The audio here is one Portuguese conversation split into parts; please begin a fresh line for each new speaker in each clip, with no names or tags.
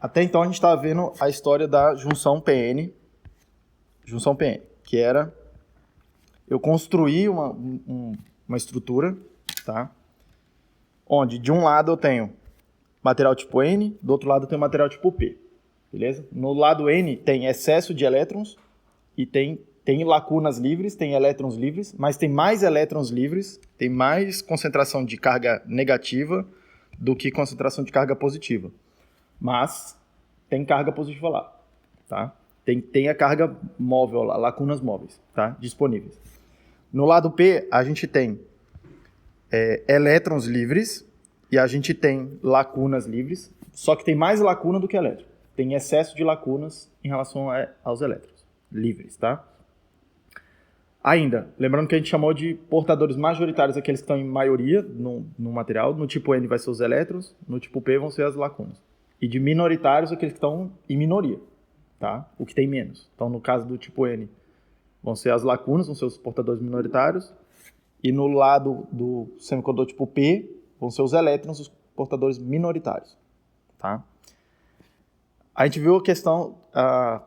Até então a gente estava vendo a história da junção PN, que era eu construir uma estrutura, tá? Onde de um lado eu tenho material tipo N, do outro lado eu tenho material tipo P, beleza? No lado N tem excesso de elétrons e tem lacunas livres, tem elétrons livres, mas tem mais elétrons livres, tem mais concentração de carga negativa do que concentração de carga positiva. Mas tem carga positiva lá, tá? Tem a carga móvel lá, lacunas móveis, tá? Disponíveis. No lado P, a gente tem elétrons livres e a gente tem lacunas livres, só que tem mais lacuna do que elétron. Tem excesso de lacunas em relação aos elétrons livres, tá? Ainda, lembrando que a gente chamou de portadores majoritários aqueles que estão em maioria no material. No tipo N vai ser os elétrons, no tipo P vão ser as lacunas. E de minoritários aqueles que estão em minoria, tá? O que tem menos. Então, no caso do tipo N, vão ser as lacunas, vão ser os portadores minoritários. E no lado do semicondutor tipo P, vão ser os elétrons, os portadores minoritários, tá? A gente viu a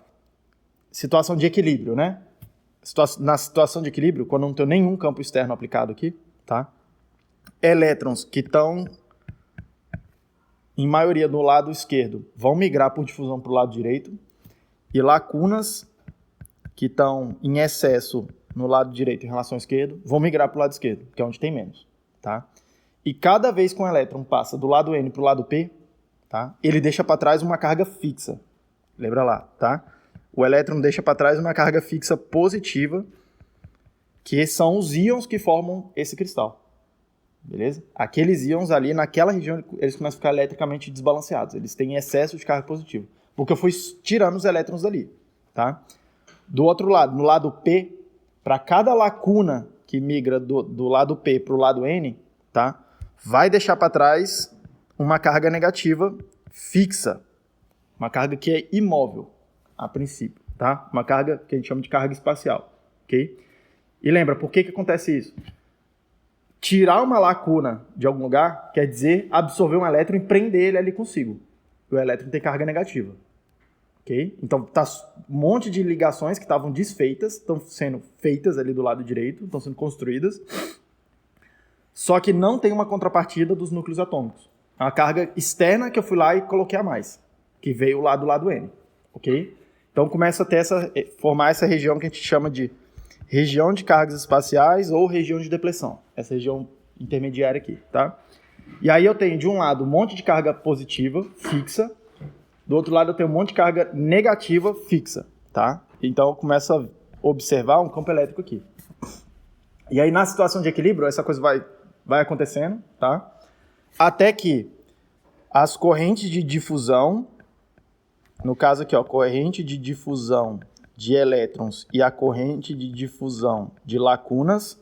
situação de equilíbrio, né? Na situação de equilíbrio, quando não tem nenhum campo externo aplicado aqui, tá? Elétrons que estão em maioria do lado esquerdo vão migrar por difusão para o lado direito e lacunas que estão em excesso no lado direito em relação ao esquerdo vão migrar para o lado esquerdo, que é onde tem menos, tá? E cada vez que um elétron passa do lado N para o lado P, tá? Ele deixa para trás uma carga fixa. Lembra lá, tá? O elétron deixa para trás uma carga fixa positiva, que são os íons que formam esse cristal. Beleza? Aqueles íons ali, naquela região, eles começam a ficar eletricamente desbalanceados. Eles têm excesso de carga positiva. Porque eu fui tirando os elétrons dali, tá? Do outro lado, no lado P, para cada lacuna que migra do lado P para o lado N, tá? Vai deixar para trás uma carga negativa fixa. Uma carga que é imóvel, a princípio, tá? Uma carga que a gente chama de carga espacial, ok? E lembra, por que acontece isso? Tirar uma lacuna de algum lugar quer dizer absorver um elétron e prender ele ali consigo. O elétron tem carga negativa, ok? Então, tá um monte de ligações que estavam desfeitas, estão sendo feitas ali do lado direito, estão sendo construídas, só que não tem uma contrapartida dos núcleos atômicos. É uma carga externa que eu fui lá e coloquei a mais, que veio lá do lado N, ok? Então começa a formar essa região que a gente chama de região de cargas espaciais ou região de depleção. Essa região intermediária aqui, tá? E aí eu tenho de um lado um monte de carga positiva fixa, do outro lado eu tenho um monte de carga negativa fixa, tá? Então eu começo a observar um campo elétrico aqui. E aí na situação de equilíbrio essa coisa vai acontecendo, tá? Até que as correntes de difusão, no caso aqui, ó, corrente de difusão de elétrons e a corrente de difusão de lacunas,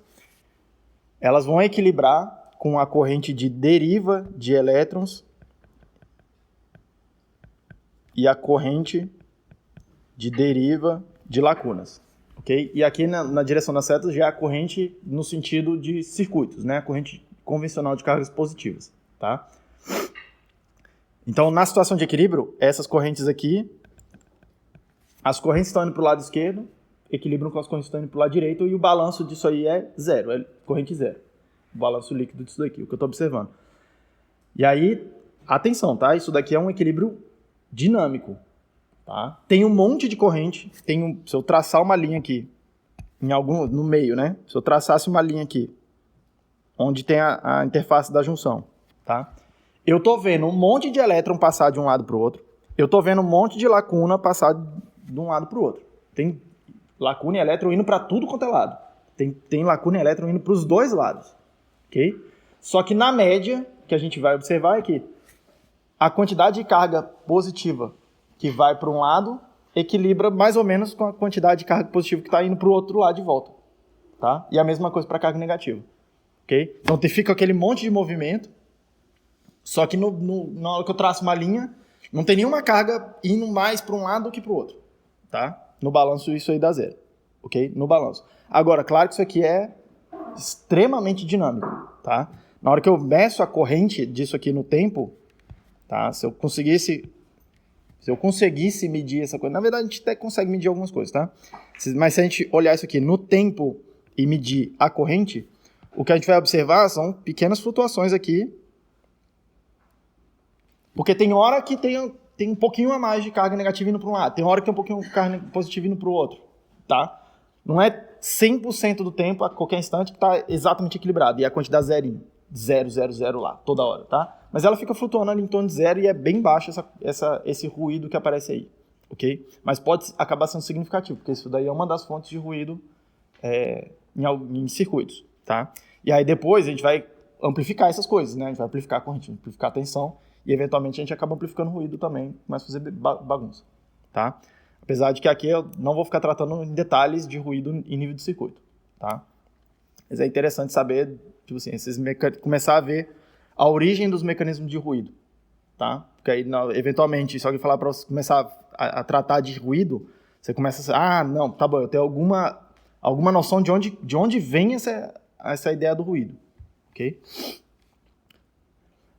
elas vão equilibrar com a corrente de deriva de elétrons e a corrente de deriva de lacunas, ok? E aqui na direção das setas já é a corrente no sentido de circuitos, né? A corrente convencional de cargas positivas, tá? Então, na situação de equilíbrio, essas correntes aqui, as correntes estão indo para o lado esquerdo, equilibram com as correntes que estão indo para o lado direito, e o balanço disso aí é zero, é corrente zero. O balanço líquido disso daqui, o que eu estou observando. E aí, atenção, tá? Isso daqui é um equilíbrio dinâmico, tá? Tem um monte de corrente, se eu traçar uma linha aqui, no meio, né? Se eu traçasse uma linha aqui, onde tem a interface da junção, tá? Eu estou vendo um monte de elétron passar de um lado para o outro, eu estou vendo um monte de lacuna passar de um lado para o outro. Tem lacuna e elétron indo para tudo quanto é lado. Tem lacuna e elétron indo para os dois lados, ok? Só que na média, que a gente vai observar é que a quantidade de carga positiva que vai para um lado equilibra mais ou menos com a quantidade de carga positiva que está indo para o outro lado de volta, tá? E a mesma coisa para a carga negativa, ok? Então fica aquele monte de movimento, só que na hora que eu traço uma linha, não tem nenhuma carga indo mais para um lado do que para o outro, tá? No balanço isso aí dá zero, ok? No balanço. Agora, claro que isso aqui é extremamente dinâmico, tá? Na hora que eu meço a corrente disso aqui no tempo, tá? Se eu conseguisse Se eu conseguisse medir essa coisa, na verdade a gente até consegue medir algumas coisas, tá? Mas se a gente olhar isso aqui no tempo e medir a corrente, o que a gente vai observar são pequenas flutuações aqui, porque tem hora que tem um pouquinho a mais de carga negativa indo para um lado, tem hora que tem um pouquinho de carga positiva indo para o outro, tá? Não é 100% do tempo, a qualquer instante, que está exatamente equilibrado, e a quantidade zero, 0, lá, toda hora, tá? Mas ela fica flutuando ali em torno de zero e é bem baixo esse ruído que aparece aí, ok? Mas pode acabar sendo significativo, porque isso daí é uma das fontes de ruído em circuitos, tá? E aí depois a gente vai amplificar essas coisas, né? A gente vai amplificar a corrente, amplificar a tensão e eventualmente a gente acaba amplificando o ruído também, começa a fazer bagunça, tá? Apesar de que aqui eu não vou ficar tratando em detalhes de ruído em nível de circuito, tá? Mas é interessante saber, tipo assim, começar a ver a origem dos mecanismos de ruído, tá? Porque aí, eventualmente, se alguém falar para você começar a tratar de ruído, você começa a não, tá bom, eu tenho alguma noção de onde vem essa ideia do ruído, ok?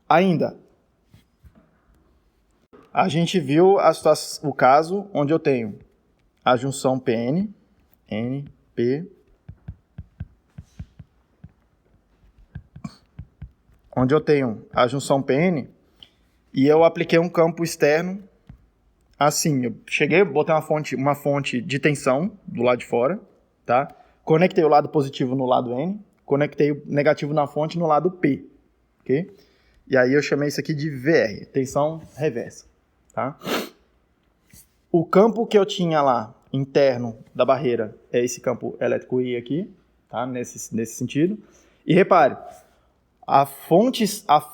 Ainda, a gente viu o caso onde eu tenho a junção PN, N, P, onde eu tenho a junção PN e eu apliquei um campo externo assim, eu cheguei, botei uma fonte de tensão do lado de fora, tá? Conectei o lado positivo no lado N, conectei o negativo na fonte no lado P, ok? E aí eu chamei isso aqui de VR, tensão reversa, tá? O campo que eu tinha lá, interno da barreira, é esse campo elétrico I aqui, tá? Nesse sentido. E repare,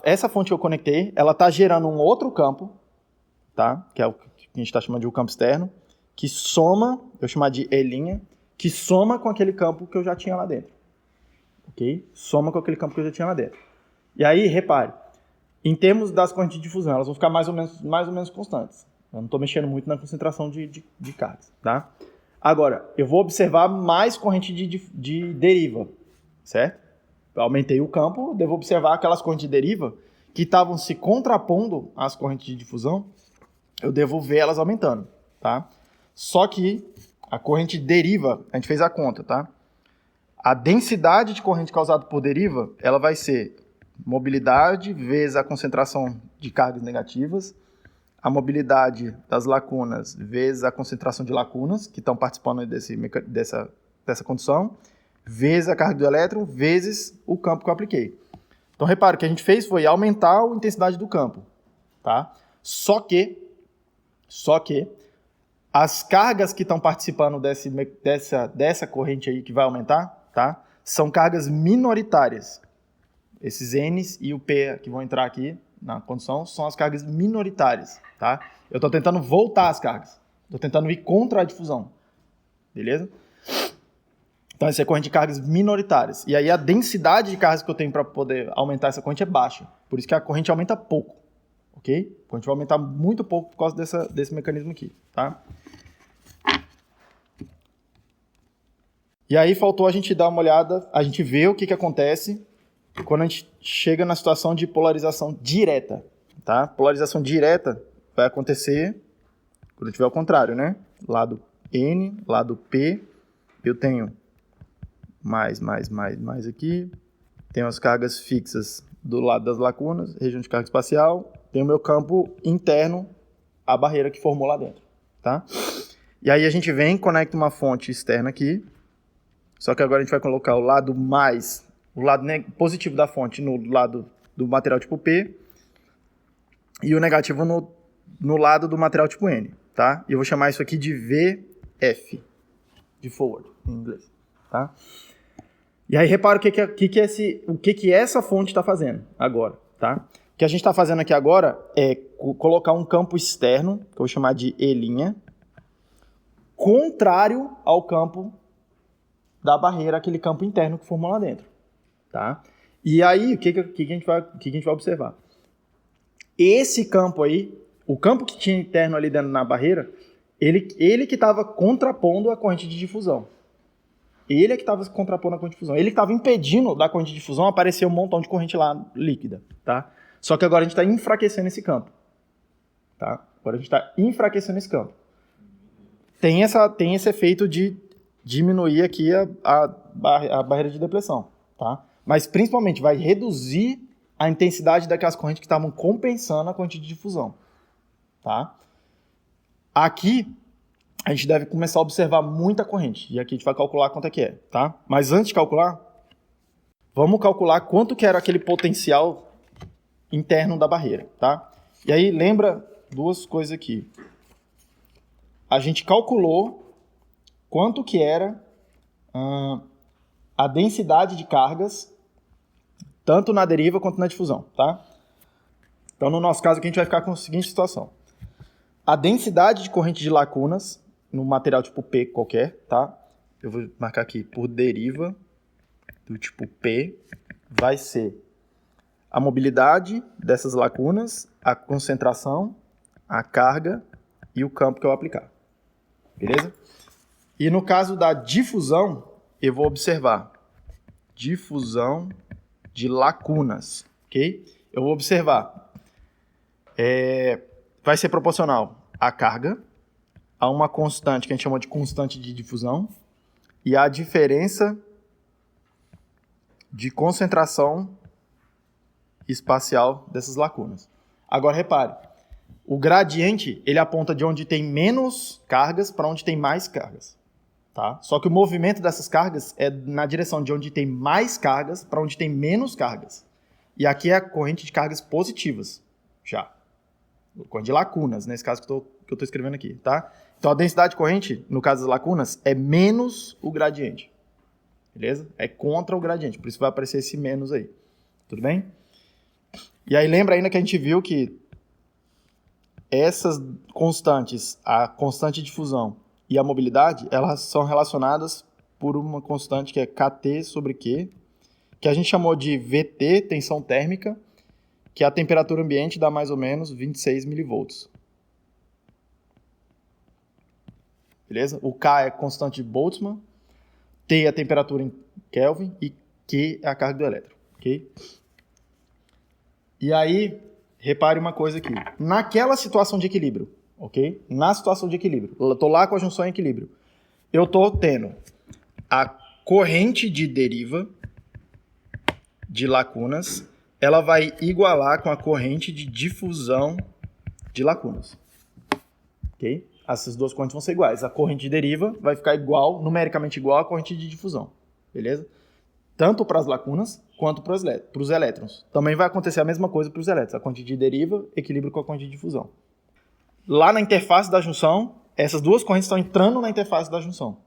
essa fonte que eu conectei, ela está gerando um outro campo, tá? Que é o que a gente está chamando de um campo externo, que soma, eu chamar de E', que soma com aquele campo que eu já tinha lá dentro. Ok? Soma com aquele campo que eu já tinha lá dentro. E aí, repare, em termos das correntes de difusão, elas vão ficar mais ou menos constantes. Eu não estou mexendo muito na concentração de cargas, tá? Agora, eu vou observar mais corrente de deriva, certo? Eu aumentei o campo, devo observar aquelas correntes de deriva que estavam se contrapondo às correntes de difusão, eu devo ver elas aumentando, tá? Só que a corrente deriva, a gente fez a conta, tá? A densidade de corrente causada por deriva, ela vai ser mobilidade vezes a concentração de cargas negativas, a mobilidade das lacunas vezes a concentração de lacunas que estão participando dessa condição, vezes a carga do elétron, vezes o campo que eu apliquei. Então, repara, o que a gente fez foi aumentar a intensidade do campo, tá? Só que as cargas que estão participando dessa corrente aí que vai aumentar, tá? São cargas minoritárias. Esses N's e o P que vão entrar aqui na condição são as cargas minoritárias, tá? Eu estou tentando voltar as cargas. Estou tentando ir contra a difusão. Beleza? Então, essa é a corrente de cargas minoritárias. E aí, a densidade de cargas que eu tenho para poder aumentar essa corrente é baixa. Por isso que a corrente aumenta pouco. Ok? A corrente vai aumentar muito pouco por causa desse mecanismo aqui, tá? E aí, faltou a gente dar uma olhada, a gente ver o que acontece quando a gente chega na situação de polarização direta, tá? Polarização direta vai acontecer quando tiver ao contrário, né? Lado N, lado P, eu tenho mais aqui, tenho as cargas fixas do lado das lacunas, região de carga espacial, tenho o meu campo interno, a barreira que formou lá dentro, tá? E aí a gente vem, conecta uma fonte externa aqui, só que agora a gente vai colocar o lado positivo da fonte no lado do material tipo P e o negativo no lado do material tipo N, tá? E eu vou chamar isso aqui de VF, de forward, em inglês, tá? E aí repara o que essa fonte está fazendo agora, tá? O que a gente está fazendo aqui agora é colocar um campo externo, que eu vou chamar de E', contrário ao campo da barreira, aquele campo interno que formou lá dentro, tá? E aí, o que a gente vai observar? Esse campo aí, o campo que tinha interno ali dentro na barreira, ele que estava contrapondo a corrente de difusão. Ele é que estava contrapondo a corrente de difusão. Ele que estava impedindo da corrente de difusão aparecer um montão de corrente lá líquida, tá? Só que agora a gente está enfraquecendo esse campo, tá? Agora a gente está enfraquecendo esse campo. Tem esse efeito de diminuir aqui a barreira de depressão, tá? Mas principalmente vai reduzir a intensidade daquelas correntes que estavam compensando a corrente de difusão, tá? Aqui a gente deve começar a observar muita corrente, e aqui a gente vai calcular quanto é que é, tá? Mas antes de calcular, vamos calcular quanto que era aquele potencial interno da barreira, tá? E aí lembra duas coisas aqui. A gente calculou quanto que era a densidade de cargas, tanto na deriva quanto na difusão, tá? Então, no nosso caso aqui, a gente vai ficar com a seguinte situação. A densidade de corrente de lacunas, no material tipo P qualquer, tá? Eu vou marcar aqui por deriva do tipo P, vai ser a mobilidade dessas lacunas, a concentração, a carga e o campo que eu aplicar. Beleza? E no caso da difusão, eu vou observar difusão de lacunas, ok? Eu vou observar, vai ser proporcional à carga, a uma constante que a gente chama de constante de difusão e a diferença de concentração espacial dessas lacunas. Agora, repare, o gradiente, ele aponta de onde tem menos cargas para onde tem mais cargas. Tá? Só que o movimento dessas cargas é na direção de onde tem mais cargas para onde tem menos cargas. E aqui é a corrente de cargas positivas, já. Corrente de lacunas, nesse caso que eu estou escrevendo aqui. Tá? Então, a densidade de corrente, no caso das lacunas, é menos o gradiente. Beleza? É contra o gradiente, por isso vai aparecer esse menos aí. Tudo bem? E aí lembra ainda que a gente viu que essas constantes, a constante de difusão e a mobilidade, elas são relacionadas por uma constante que é Kt sobre Q, que a gente chamou de Vt, tensão térmica, que a temperatura ambiente dá mais ou menos 26 milivolts. Beleza? O K é constante de Boltzmann, T é a temperatura em Kelvin e Q é a carga do elétron. Ok? E aí, repare uma coisa aqui. Naquela situação de equilíbrio, ok? Na situação de equilíbrio, eu estou lá com a junção em equilíbrio. Eu estou tendo a corrente de deriva de lacunas, ela vai igualar com a corrente de difusão de lacunas. Ok? Essas duas correntes vão ser iguais. A corrente de deriva vai ficar igual, numericamente igual à corrente de difusão. Beleza? Tanto para as lacunas quanto para os elétrons. Também vai acontecer a mesma coisa para os elétrons. A corrente de deriva, equilíbrio com a corrente de difusão. Lá na interface da junção, essas duas correntes estão entrando na interface da junção.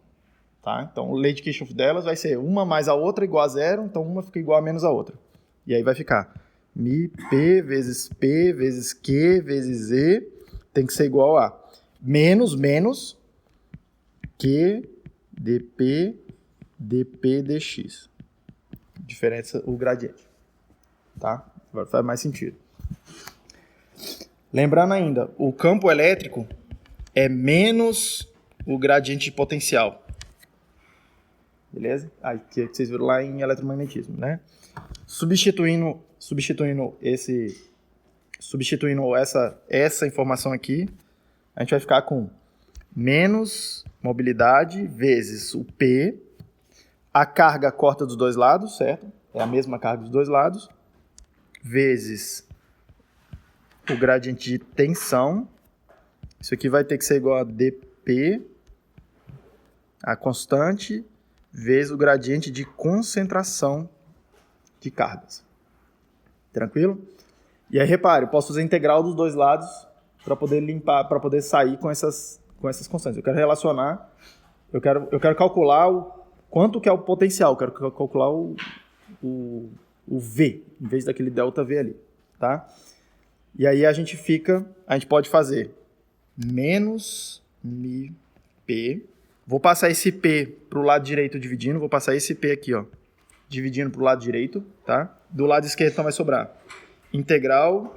Tá? Então, o lei de Kirchhoff delas vai ser uma mais a outra igual a zero, então uma fica igual a menos a outra. E aí vai ficar mi P vezes Q vezes Z tem que ser igual a menos Q dP dP dx. Diferença, o gradiente. Tá? Agora faz mais sentido. Lembrando ainda, o campo elétrico é menos o gradiente de potencial. Beleza? Aí que vocês viram lá em eletromagnetismo, né? Substituindo essa informação aqui, a gente vai ficar com menos mobilidade vezes o P. A carga corta dos dois lados, certo? É a mesma carga dos dois lados. Vezes o gradiente de tensão. Isso aqui vai ter que ser igual a dP, a constante, vezes o gradiente de concentração de cargas. Tranquilo? E aí, repare, eu posso fazer integral dos dois lados para poder limpar, para poder sair com essas constantes. Eu quero relacionar, eu quero calcular quanto que é o potencial, eu quero calcular o V, em vez daquele ΔV ali, tá? E aí a gente pode fazer menos μP, vou passar esse P para o lado direito dividindo, vou passar esse P aqui, ó, dividindo para o lado direito, tá? Do lado esquerdo então vai sobrar integral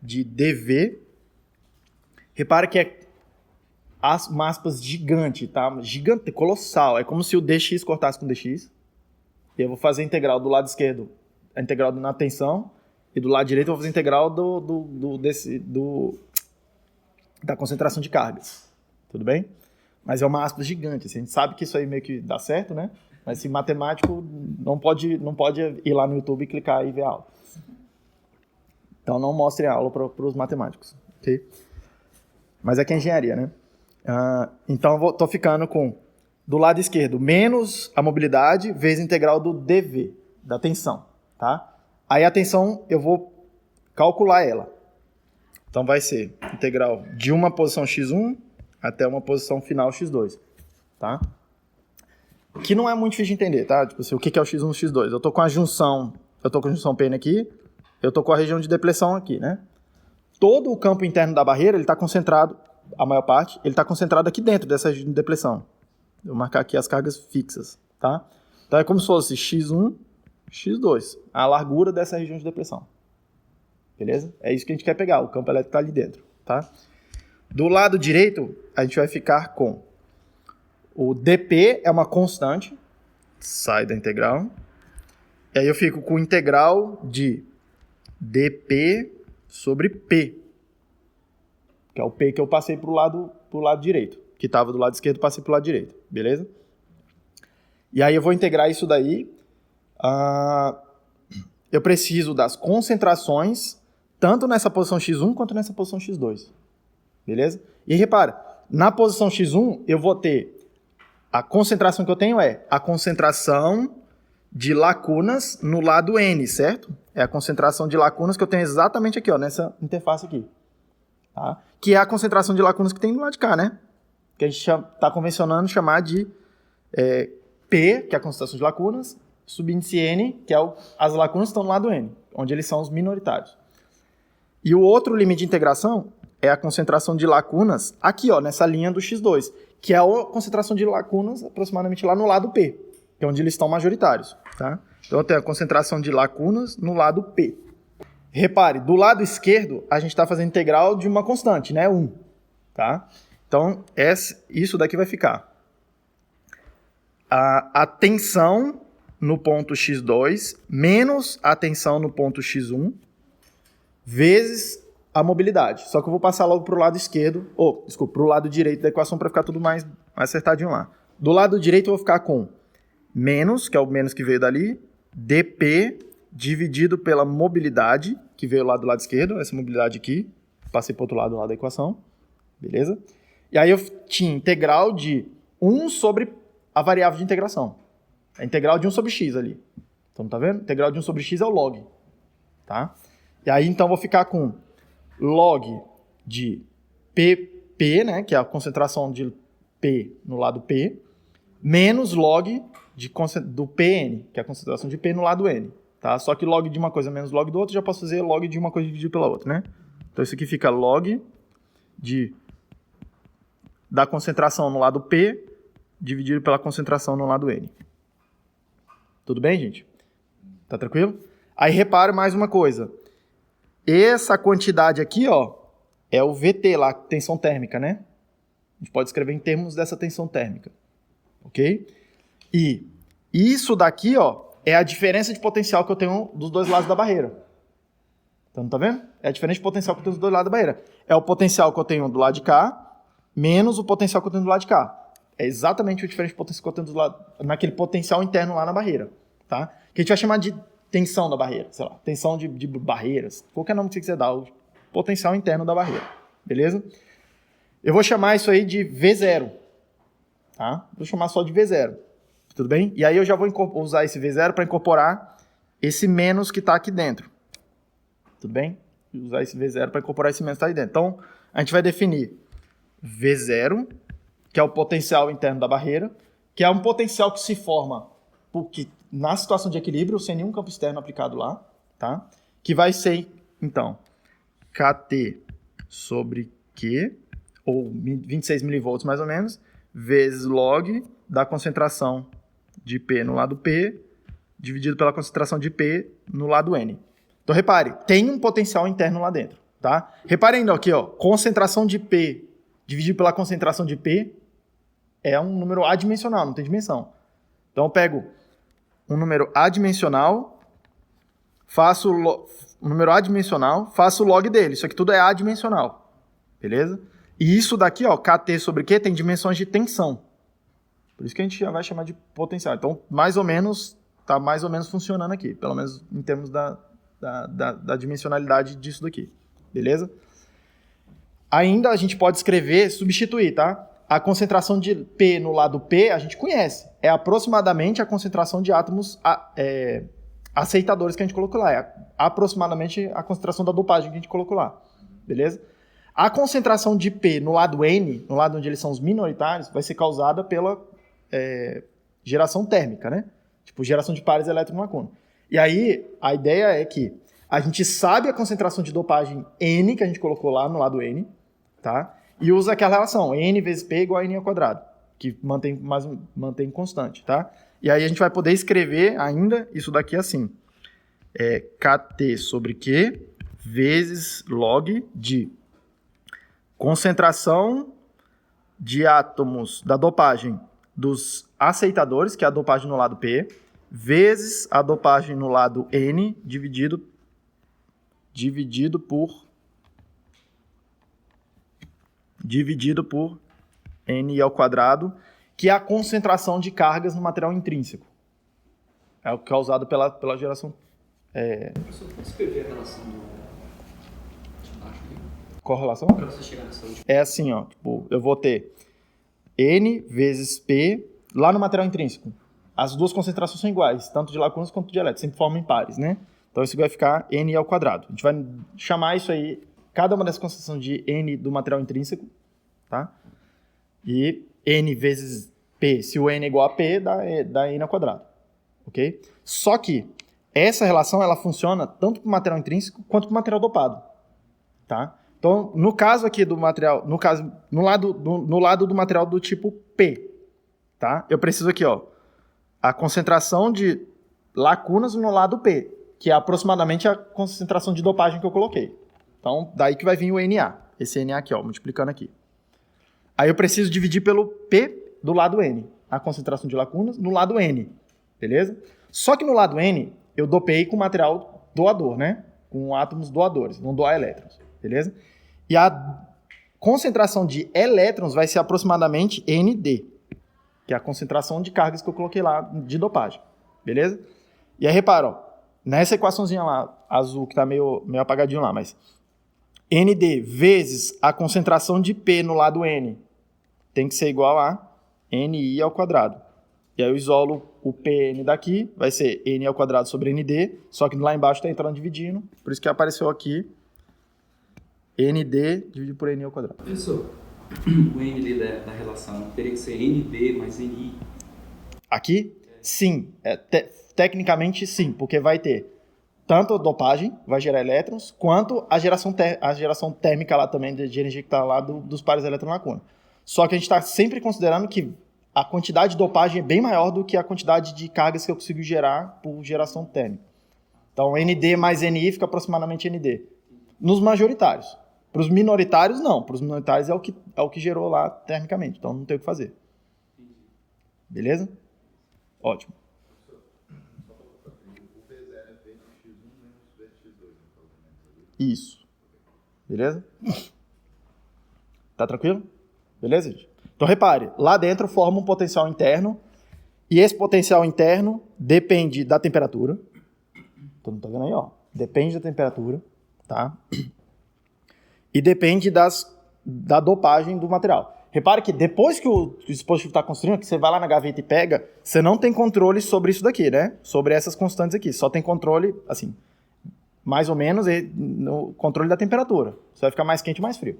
de dV, repara que é uma aspas gigante, tá? Gigante, colossal. É como se o dx cortasse com dx. E eu vou fazer a integral do lado esquerdo, a integral na tensão, e do lado direito eu vou fazer a integral da concentração de cargas. Tudo bem? Mas é uma aspas gigante. Assim, a gente sabe que isso aí meio que dá certo, né? Mas se matemático não pode ir lá no YouTube e clicar e ver a aula. Então não mostrem a aula para os matemáticos. Ok? Mas aqui é engenharia, né? Então eu estou ficando com, do lado esquerdo, menos a mobilidade vezes a integral do dV, da tensão. Tá? Aí a tensão eu vou calcular ela. Então vai ser integral de uma posição x1 até uma posição final x2. Tá? Que não é muito difícil de entender, tá? Tipo assim, o que é o x1 e o x2? Eu tô com a junção PN aqui, eu tô com a região de depressão aqui, né? Todo o campo interno da barreira, ele está concentrado, a maior parte, ele está concentrado aqui dentro dessa região de depressão. Eu vou marcar aqui as cargas fixas, tá? Então é como se fosse x1, x2, a largura dessa região de depressão. Beleza? É isso que a gente quer pegar, o campo elétrico está ali dentro, tá? Do lado direito, a gente vai ficar com o dP é uma constante, sai da integral, e aí eu fico com o integral de dP sobre P, que é o P que eu passei pro lado direito, que estava do lado esquerdo, passei pro lado direito, beleza? E aí eu vou integrar isso daí, eu preciso das concentrações, tanto nessa posição x1 quanto nessa posição x2, beleza? E repara, na posição x1 eu vou ter, a concentração que eu tenho é a concentração de lacunas no lado N, certo? É a concentração de lacunas que eu tenho exatamente aqui, ó, nessa interface aqui. Tá? Que é a concentração de lacunas que tem do lado de cá, né? Que a gente está convencionando chamar de P, que é a concentração de lacunas, subíndice N, que é as lacunas que estão no lado N, onde eles são os minoritários. E o outro limite de integração é a concentração de lacunas aqui, ó, nessa linha do x2, que é a concentração de lacunas aproximadamente lá no lado P, que é onde eles estão majoritários, tá? Então eu tenho a concentração de lacunas no lado P. Repare, do lado esquerdo, a gente está fazendo integral de uma constante, né? 1, tá? Então, isso daqui vai ficar a tensão no ponto x2 menos a tensão no ponto x1 vezes a mobilidade. Só que eu vou passar logo para o lado esquerdo, para o lado direito da equação para ficar tudo mais acertadinho lá. Do lado direito eu vou ficar com menos, que é o menos que veio dali, dP dividido pela mobilidade, que veio lá do lado esquerdo, essa mobilidade aqui, passei para o outro lado lá da equação, beleza? E aí eu tinha integral de 1 sobre a variável de integração. A integral de 1 sobre x ali. Então, tá vendo? Integral de 1 sobre x é o log, tá? E aí, então, eu vou ficar com log de PP, né, que é a concentração de P no lado P, menos log do Pn, que é a concentração de P no lado N. Tá? Só que log de uma coisa menos log do outro, já posso fazer log de uma coisa dividido pela outra, né? Então isso aqui fica log da concentração no lado P dividido pela concentração no lado N. Tudo bem, gente? Tá tranquilo? Aí repare mais uma coisa. Essa quantidade aqui, ó, é o VT lá, tensão térmica, né? A gente pode escrever em termos dessa tensão térmica. Ok? E isso daqui, ó, é a diferença de potencial que eu tenho dos dois lados da barreira. Então, tá vendo? É a diferença de potencial que eu tenho dos dois lados da barreira. É o potencial que eu tenho do lado de cá, menos o potencial que eu tenho do lado de cá. É exatamente a diferença de potencial que eu tenho do lado, naquele potencial interno lá na barreira. Tá? Que a gente vai chamar de tensão da barreira, sei lá, tensão de barreiras, qualquer nome que você quiser dar, o potencial interno da barreira. Beleza? Eu vou chamar isso aí de V0. Tá? Vou chamar só de V0. Tudo bem? E aí eu já vou usar esse V0 para incorporar esse menos que está aqui dentro. Tudo bem? Usar esse V0 para incorporar esse menos que está aí dentro. Então, a gente vai definir V0, que é o potencial interno da barreira, que é um potencial que se forma porque, na situação de equilíbrio, sem nenhum campo externo aplicado lá, tá? Que vai ser, então, Kt sobre Q, ou 26 milivolts mais ou menos, vezes log da concentração de P no lado P, dividido pela concentração de P no lado N. Então, repare, tem um potencial interno lá dentro, tá? Repare ainda aqui, ó, concentração de P dividido pela concentração de P é um número adimensional, não tem dimensão. Então, eu pego um número adimensional, faço o log dele. Isso aqui tudo é adimensional, beleza? E isso daqui, ó, Kt sobre Q, tem dimensões de tensão. Por isso que a gente já vai chamar de potencial. Então, tá mais ou menos funcionando aqui, pelo menos em termos da dimensionalidade disso daqui. Beleza? Ainda a gente pode escrever, substituir, tá? A concentração de P no lado P, a gente conhece. É aproximadamente a concentração de átomos aceitadores que a gente colocou lá. É aproximadamente a concentração da dopagem que a gente colocou lá. Beleza? A concentração de P no lado N, no lado onde eles são os minoritários, vai ser causada pela geração térmica, né? Tipo, geração de pares elétron-lacuna. E aí, a ideia é que a gente sabe a concentração de dopagem N, que a gente colocou lá no lado N, tá? E usa aquela relação, N vezes P igual a N ao quadrado, que mantém constante, tá? E aí a gente vai poder escrever ainda isso daqui assim. Kt sobre Q vezes log de concentração de átomos da dopagem dos aceitadores, que é a dopagem no lado P, vezes a dopagem no lado N, dividido por N ao quadrado, que é a concentração de cargas no material intrínseco. É o causado pela geração.
Professor, pode escrever a relação de baixo aqui?
Qual a relação?
Para você chegar nessa última.
É assim, ó. Tipo, eu vou ter N vezes P lá no material intrínseco. As duas concentrações são iguais, tanto de lacunas quanto de elétrons, sempre formam em pares, né? Então isso vai ficar N ao quadrado. A gente vai chamar isso aí, cada uma dessas concentrações de N do material intrínseco, tá? E N vezes P, se o N é igual a P, dá N ao quadrado, ok? Só que essa relação, ela funciona tanto para o material intrínseco quanto para o material dopado, tá? Então, no caso aqui do material, no lado do material do tipo P, tá? Eu preciso aqui, ó, a concentração de lacunas no lado P, que é aproximadamente a concentração de dopagem que eu coloquei. Então, daí que vai vir o Na, esse Na aqui, ó, multiplicando aqui. Aí eu preciso dividir pelo P do lado N, a concentração de lacunas no lado N, beleza? Só que no lado N, eu dopei com material doador, né? Com átomos doadores, vão doar elétrons, beleza? E a concentração de elétrons vai ser aproximadamente Nd, que é a concentração de cargas que eu coloquei lá de dopagem, beleza? E aí repara, ó, nessa equaçãozinha lá, azul, que tá meio apagadinho lá, mas Nd vezes a concentração de P no lado N tem que ser igual a Ni ao quadrado. E aí eu isolo o Pn daqui, vai ser N ao quadrado sobre Nd, só que lá embaixo está entrando dividindo, por isso que apareceu aqui Nd dividido por N ao quadrado.
Professor, o Nd da relação teria que ser Nd mais Ni?
Aqui? Sim. Tecnicamente, sim, porque vai ter tanto a dopagem, vai gerar elétrons, quanto a geração térmica lá também, de energia que está lá dos pares elétron-lacuna. Só que a gente está sempre considerando que a quantidade de dopagem é bem maior do que a quantidade de cargas que eu consigo gerar por geração térmica. Então, Nd mais Ni fica aproximadamente Nd. Nos majoritários. Para os minoritários, não. Para os minoritários é o que gerou lá termicamente. Então, não tem o que fazer. Beleza? Ótimo. Isso. Beleza? Tá tranquilo? Beleza, gente? Então, repare. Lá dentro forma um potencial interno. E esse potencial interno depende da temperatura. Todo mundo tá vendo aí, ó. Depende da temperatura, tá? E depende da dopagem do material. Repare que depois que o dispositivo está construindo, que você vai lá na gaveta e pega, você não tem controle sobre isso daqui, né? Sobre essas constantes aqui. Só tem controle, assim, mais ou menos, no controle da temperatura. Você vai ficar mais quente ou mais frio.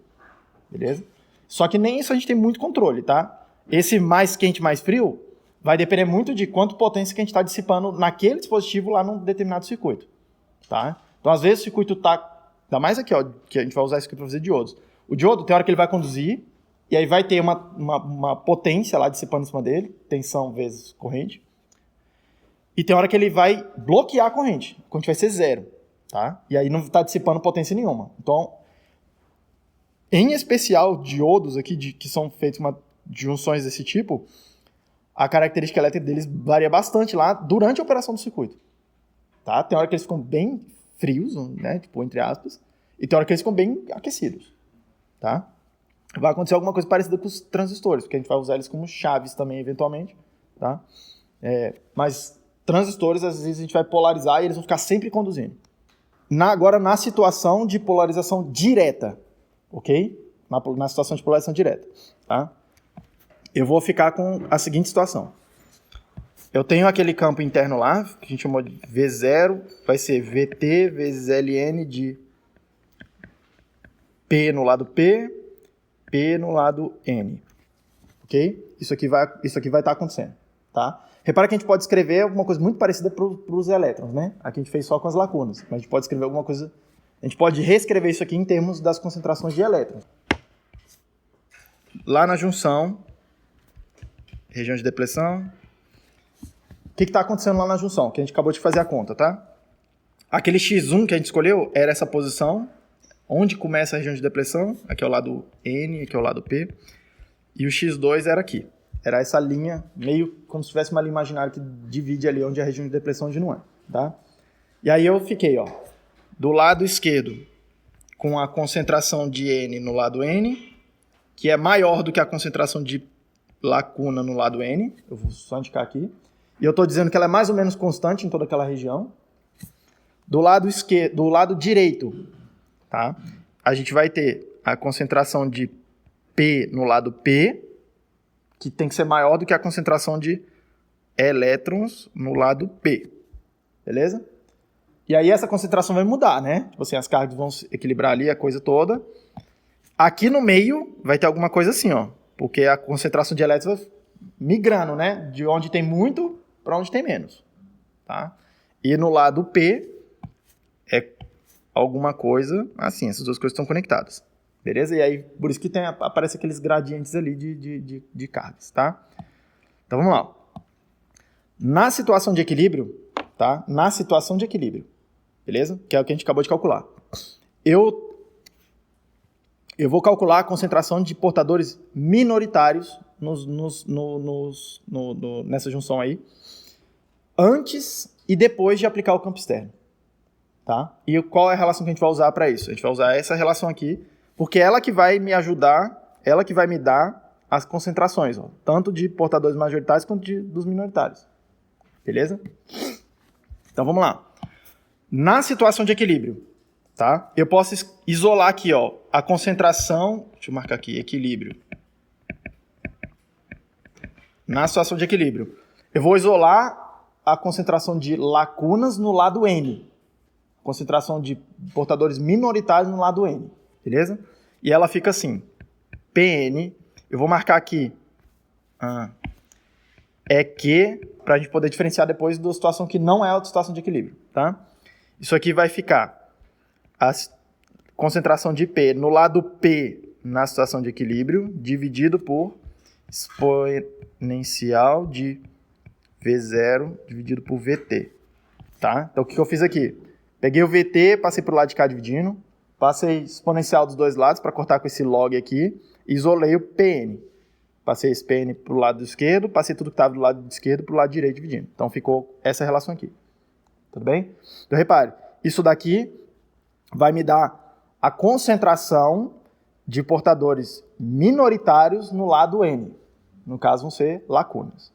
Beleza? Só que nem isso a gente tem muito controle, tá? Esse mais quente, mais frio, vai depender muito de quanto potência que a gente está dissipando naquele dispositivo lá num determinado circuito, tá? Então, às vezes, o circuito está... Ainda mais aqui, ó, que a gente vai usar isso aqui para fazer diodos. O diodo, tem hora que ele vai conduzir, e aí vai ter uma potência lá dissipando em cima dele, tensão vezes corrente. E tem hora que ele vai bloquear a corrente vai ser zero, tá? E aí não está dissipando potência nenhuma. Então, em especial, diodos aqui, que são feitos de junções desse tipo, a característica elétrica deles varia bastante lá durante a operação do circuito. Tá? Tem hora que eles ficam bem frios, né? Tipo, entre aspas, e tem hora que eles ficam bem aquecidos. Tá? vai acontecer alguma coisa parecida com os transistores, porque a gente vai usar eles como chaves também, eventualmente, tá? Mas transistores, às vezes, a gente vai polarizar e eles vão ficar sempre conduzindo. Agora, na situação de polarização direta, ok? Na situação de polarização direta, tá? Eu vou ficar com a seguinte situação. Eu tenho aquele campo interno lá, que a gente chamou de V0, vai ser VT vezes Ln de P no lado P, P no lado N. Ok? Isso aqui vai estar acontecendo, tá? Repara que a gente pode escrever alguma coisa muito parecida para os elétrons, né? Aqui a gente fez só com as lacunas, mas a gente pode escrever alguma coisa... A gente pode reescrever isso aqui em termos das concentrações de elétrons. Lá na junção, região de depressão... O que está acontecendo lá na junção? Que a gente acabou de fazer a conta, tá? Aquele X1 que a gente escolheu era essa posição, onde começa a região de depressão. Aqui é o lado N, aqui é o lado P. E o X2 era aqui. Era essa linha, meio como se tivesse uma linha imaginária que divide ali onde é a região de depressão e onde não é, tá? E aí eu fiquei, ó, do lado esquerdo com a concentração de N no lado N, que é maior do que a concentração de lacuna no lado N. Eu vou só indicar aqui. E eu estou dizendo que ela é mais ou menos constante em toda aquela região. Do lado esquerdo, do lado direito, tá? A gente vai ter a concentração de P no lado P, que tem que ser maior do que a concentração de elétrons no lado P. Beleza? E aí essa concentração vai mudar, né? Tipo assim, as cargas vão se equilibrar ali, a coisa toda. Aqui no meio vai ter alguma coisa assim, ó. Porque a concentração de elétrons vai migrando, né? De onde tem muito para onde tem menos, tá? E no lado P é alguma coisa assim, essas duas coisas estão conectadas, beleza? E aí, por isso que aparece aqueles gradientes ali de cargas, tá? Então, vamos lá. Na situação de equilíbrio, tá? Na situação de equilíbrio, beleza? Que é o que a gente acabou de calcular. Eu vou calcular a concentração de portadores minoritários nessa junção aí, antes e depois de aplicar o campo externo, tá? E qual é a relação que a gente vai usar para isso? A gente vai usar essa relação aqui, porque ela que vai me ajudar, ela que vai me dar as concentrações, ó, tanto de portadores majoritários quanto dos minoritários, beleza? Então vamos lá. Na situação de equilíbrio, tá? Eu posso isolar aqui, ó, a concentração, deixa eu marcar aqui, equilíbrio. Na situação de equilíbrio, eu vou isolar a concentração de lacunas no lado N. Concentração de portadores minoritários no lado N. Beleza? E ela fica assim. Pn, eu vou marcar aqui é que, para a gente poder diferenciar depois da situação que não é a situação de equilíbrio. Tá? Isso aqui vai ficar a concentração de P no lado P na situação de equilíbrio, dividido por exponencial de V0 dividido por VT, tá? Então, o que eu fiz aqui? Peguei o VT, passei para o lado de cá dividindo, passei exponencial dos dois lados para cortar com esse log aqui, isolei o PN. Passei esse PN para o lado esquerdo, passei tudo que estava do lado esquerdo para o lado direito dividindo. Então, ficou essa relação aqui. Tudo bem? Então, repare, isso daqui vai me dar a concentração de portadores minoritários no lado N. No caso, vão ser lacunas.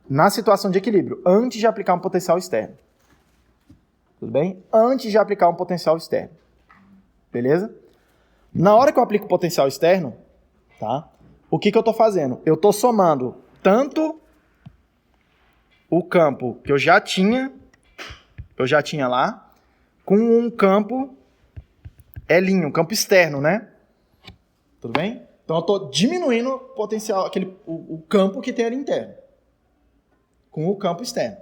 Na situação de equilíbrio, antes de aplicar um potencial externo. Tudo bem? Antes de aplicar um potencial externo. Beleza? Na hora que eu aplico o potencial externo, tá? O que eu estou fazendo? Eu estou somando tanto o campo que eu já tinha lá, com um campo L, um campo externo, né? Tudo bem? Então, eu estou diminuindo o potencial, o campo que tem ali interno, com o campo externo.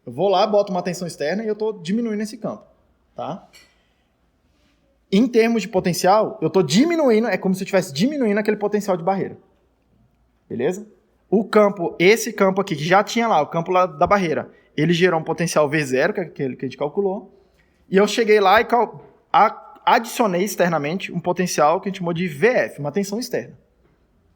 Eu vou lá, boto uma tensão externa e eu estou diminuindo esse campo. Tá? Em termos de potencial, eu estou diminuindo, é como se eu estivesse diminuindo aquele potencial de barreira. Beleza? O campo, esse campo aqui, que já tinha lá, o campo lá da barreira, ele gerou um potencial V0, que é aquele que a gente calculou, e eu cheguei lá e adicionei externamente um potencial que a gente chamou de VF, uma tensão externa.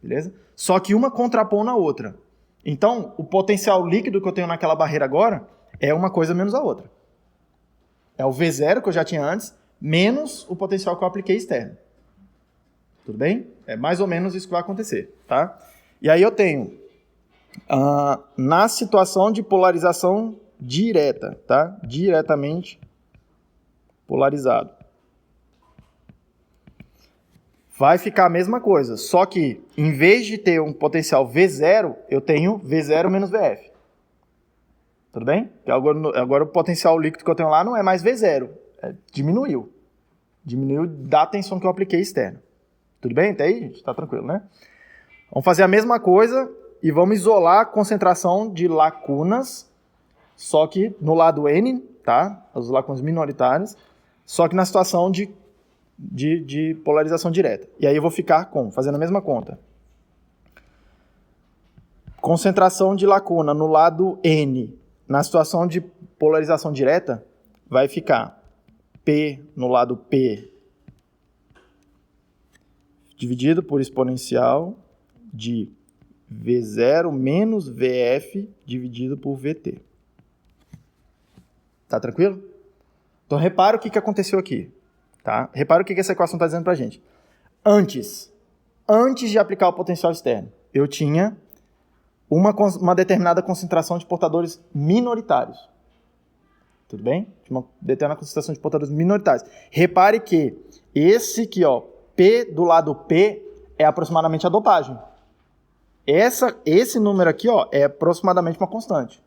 Beleza? Só que uma contrapõe na outra. Então, o potencial líquido que eu tenho naquela barreira agora é uma coisa menos a outra. É o V0 que eu já tinha antes, menos o potencial que eu apliquei externo. Tudo bem? É mais ou menos isso que vai acontecer, tá? E aí eu tenho, na situação de polarização direta, tá? Diretamente polarizado. Vai ficar a mesma coisa, só que em vez de ter um potencial V0, eu tenho V0 menos VF. Tudo bem? Agora o potencial líquido que eu tenho lá não é mais V0, diminuiu. Diminuiu da tensão que eu apliquei externa. Tudo bem? Até aí, gente? Tá tranquilo, né? Vamos fazer a mesma coisa e vamos isolar a concentração de lacunas, só que no lado N, tá? As lacunas minoritárias, só que na situação de polarização direta. E aí eu vou ficar fazendo a mesma conta. Concentração de lacuna no lado N, na situação de polarização direta, vai ficar P no lado P dividido por exponencial de V0 menos VF dividido por VT. Tá tranquilo? Então repara o que aconteceu aqui. Tá? Repara o que essa equação está dizendo para a gente. Antes de aplicar o potencial externo, eu tinha uma determinada concentração de portadores minoritários. Tudo bem? Tinha uma determinada concentração de portadores minoritários. Repare que esse aqui, ó, P do lado P, é aproximadamente a dopagem. Esse número aqui, ó, é aproximadamente uma constante.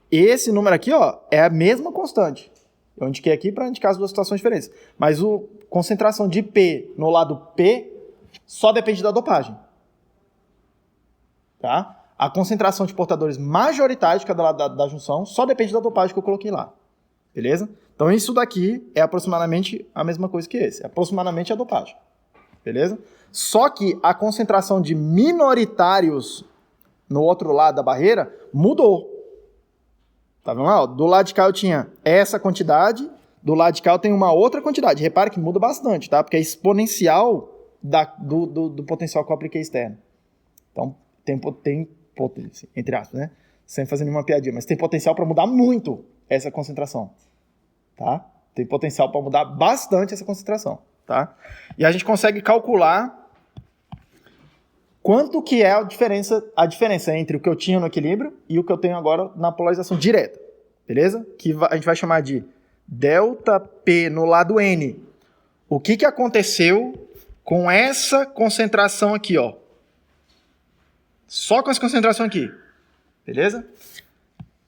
Esse número aqui, ó, é a mesma constante. Eu indiquei aqui para indicar as duas situações diferentes. Mas a concentração de P no lado P só depende da dopagem. Tá? A concentração de portadores majoritários de cada lado da junção só depende da dopagem que eu coloquei lá. Beleza? Então isso daqui é aproximadamente a mesma coisa que esse. É aproximadamente a dopagem. Beleza? Só que a concentração de minoritários no outro lado da barreira mudou. Tá vendo lá? Do lado de cá eu tinha essa quantidade, do lado de cá eu tenho uma outra quantidade. Repare que muda bastante, tá? Porque é exponencial do potencial que eu apliquei externo. Então, tem potência, entre aspas, né? Sem fazer nenhuma piadinha, mas tem potencial para mudar muito essa concentração, tá? Tem potencial para mudar bastante essa concentração, tá? E a gente consegue calcular quanto que é a diferença entre o que eu tinha no equilíbrio e o que eu tenho agora na polarização direta, beleza? Que a gente vai chamar de ΔP no lado N. O que aconteceu com essa concentração aqui, ó? Só com essa concentração aqui, beleza?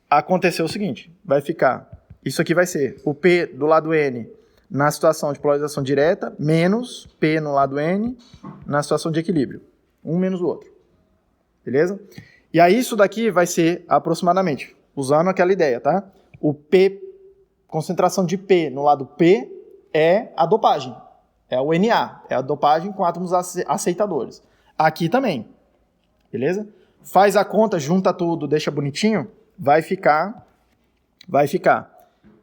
Aconteceu o seguinte, vai ficar, isso aqui vai ser o P do lado N na situação de polarização direta, menos P no lado N na situação de equilíbrio. Um menos o outro. Beleza? E aí isso daqui vai ser aproximadamente, usando aquela ideia, tá? O P, concentração de P no lado P é a dopagem. É o Na. É a dopagem com átomos aceitadores. Aqui também. Beleza? Faz a conta, junta tudo, deixa bonitinho. Vai ficar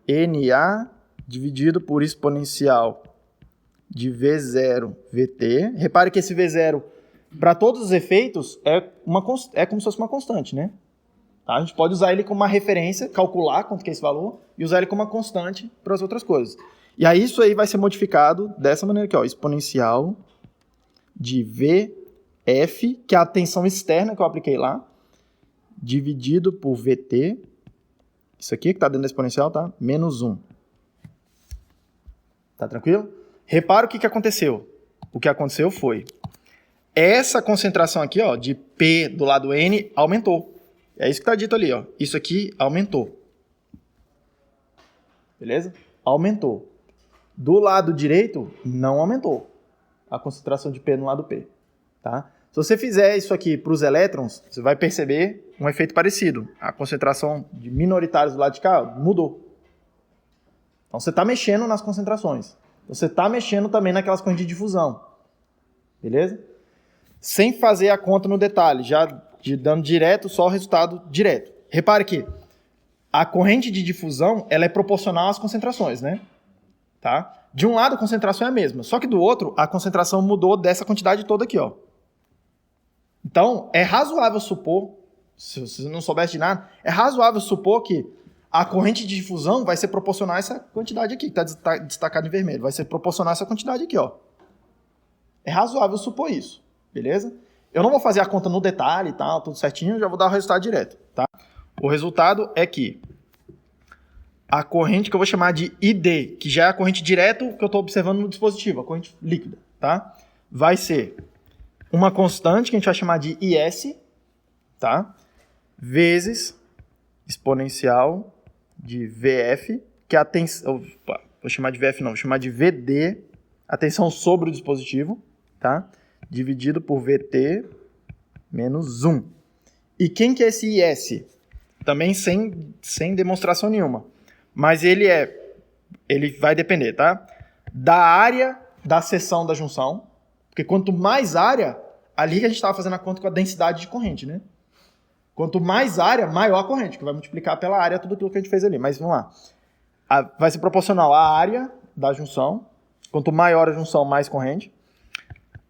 Na dividido por exponencial de V0 VT. Repare que esse V0, para todos os efeitos, é como se fosse uma constante, né? Tá? A gente pode usar ele como uma referência, calcular quanto que é esse valor, e usar ele como uma constante para as outras coisas. E aí isso aí vai ser modificado dessa maneira aqui, ó, exponencial de VF, que é a tensão externa que eu apliquei lá, dividido por VT, isso aqui que está dentro da exponencial, tá? Menos 1. Tá tranquilo? Repara o que aconteceu. O que aconteceu foi, essa concentração aqui, ó, de P do lado N aumentou. É isso que está dito ali, ó. Isso aqui aumentou. Beleza? Aumentou. Do lado direito, não aumentou a concentração de P no lado P. Tá? Se você fizer isso aqui para os elétrons, você vai perceber um efeito parecido. A concentração de minoritários do lado de cá mudou. Então você está mexendo nas concentrações. Você está mexendo também naquelas correntes de difusão. Beleza? Sem fazer a conta no detalhe, já dando direto só o resultado direto. Repare que a corrente de difusão ela é proporcional às concentrações, né? Tá? De um lado a concentração é a mesma, só que do outro a concentração mudou dessa quantidade toda aqui, ó. Então, é razoável supor, se você não soubesse de nada, é razoável supor que a corrente de difusão vai ser proporcional a essa quantidade aqui, que está destacado em vermelho. Vai ser proporcional a essa quantidade aqui, ó. É razoável supor isso, beleza? Eu não vou fazer a conta no detalhe e tal, tudo certinho, já vou dar o resultado direto, tá? O resultado é que a corrente que eu vou chamar de ID, que já é a corrente direto que eu estou observando no dispositivo, a corrente líquida, tá? Vai ser uma constante que a gente vai chamar de IS, tá? Vezes exponencial de VF, que é a tensão... Vou chamar de VF não, vou chamar de VD, a tensão sobre o dispositivo, tá? Dividido por VT menos 1. E quem que é esse IS? Também sem demonstração nenhuma. Mas ele vai depender, tá? Da área da seção da junção. Porque quanto mais área, ali que a gente estava fazendo a conta com a densidade de corrente, né? Quanto mais área, maior a corrente, que vai multiplicar pela área tudo aquilo que a gente fez ali. Mas vamos lá. Vai ser proporcional à área da junção. Quanto maior a junção, mais corrente.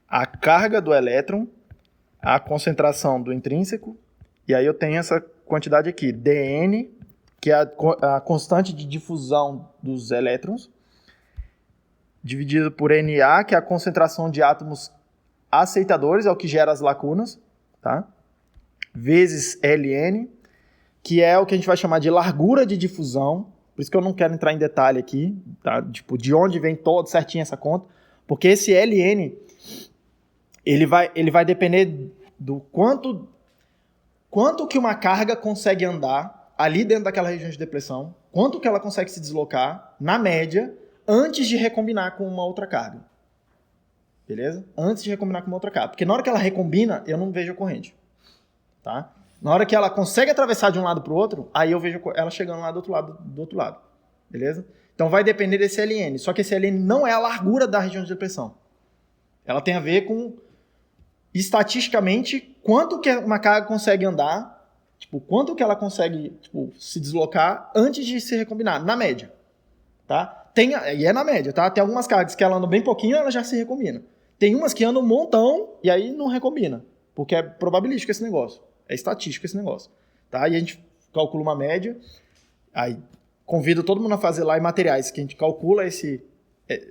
A carga do elétron, a concentração do intrínseco. E aí eu tenho essa quantidade aqui, dN, que é a constante de difusão dos elétrons, dividido por Na, que é a concentração de átomos aceitadores, é o que gera as lacunas, tá? Vezes Ln, que é o que a gente vai chamar de largura de difusão, por isso que eu não quero entrar em detalhe aqui, tá? Tipo, de onde vem todo certinho essa conta, porque esse Ln, ele vai depender do quanto que uma carga consegue andar ali dentro daquela região de depressão, quanto que ela consegue se deslocar, na média, antes de recombinar com uma outra carga. Beleza? Antes de recombinar com uma outra carga. Porque na hora que ela recombina, eu não vejo a corrente. Tá? Na hora que ela consegue atravessar de um lado para o outro, aí eu vejo ela chegando lá do outro lado. Beleza? Então vai depender desse Ln. Só que esse Ln não é a largura da região de depressão. Ela tem a ver com, estatisticamente, quanto que uma carga consegue andar, tipo, quanto que ela consegue, tipo, se deslocar antes de se recombinar, na média. Tá? E é na média, tá? Tem algumas cargas que ela anda bem pouquinho, ela já se recombina. Tem umas que andam um montão e aí não recombina, porque é probabilístico esse negócio. É estatístico esse negócio. Tá? E a gente calcula uma média, aí convido todo mundo a fazer lá em materiais, que a gente calcula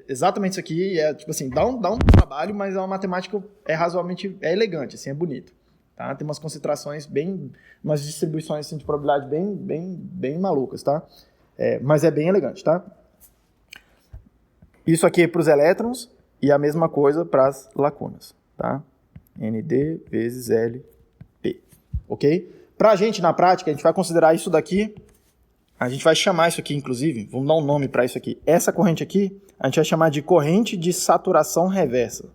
exatamente isso aqui, tipo assim, dá um trabalho, mas é uma matemática razoavelmente elegante, assim, é bonito. Tá? Tem umas concentrações umas distribuições assim, de probabilidade bem malucas, tá? Mas é bem elegante, tá? Isso aqui é para os elétrons e a mesma coisa para as lacunas, tá? ND vezes LP, ok? Para a gente, na prática, a gente vai considerar isso daqui, a gente vai chamar isso aqui, inclusive, vamos dar um nome para isso aqui. Essa corrente aqui, a gente vai chamar de corrente de saturação reversa.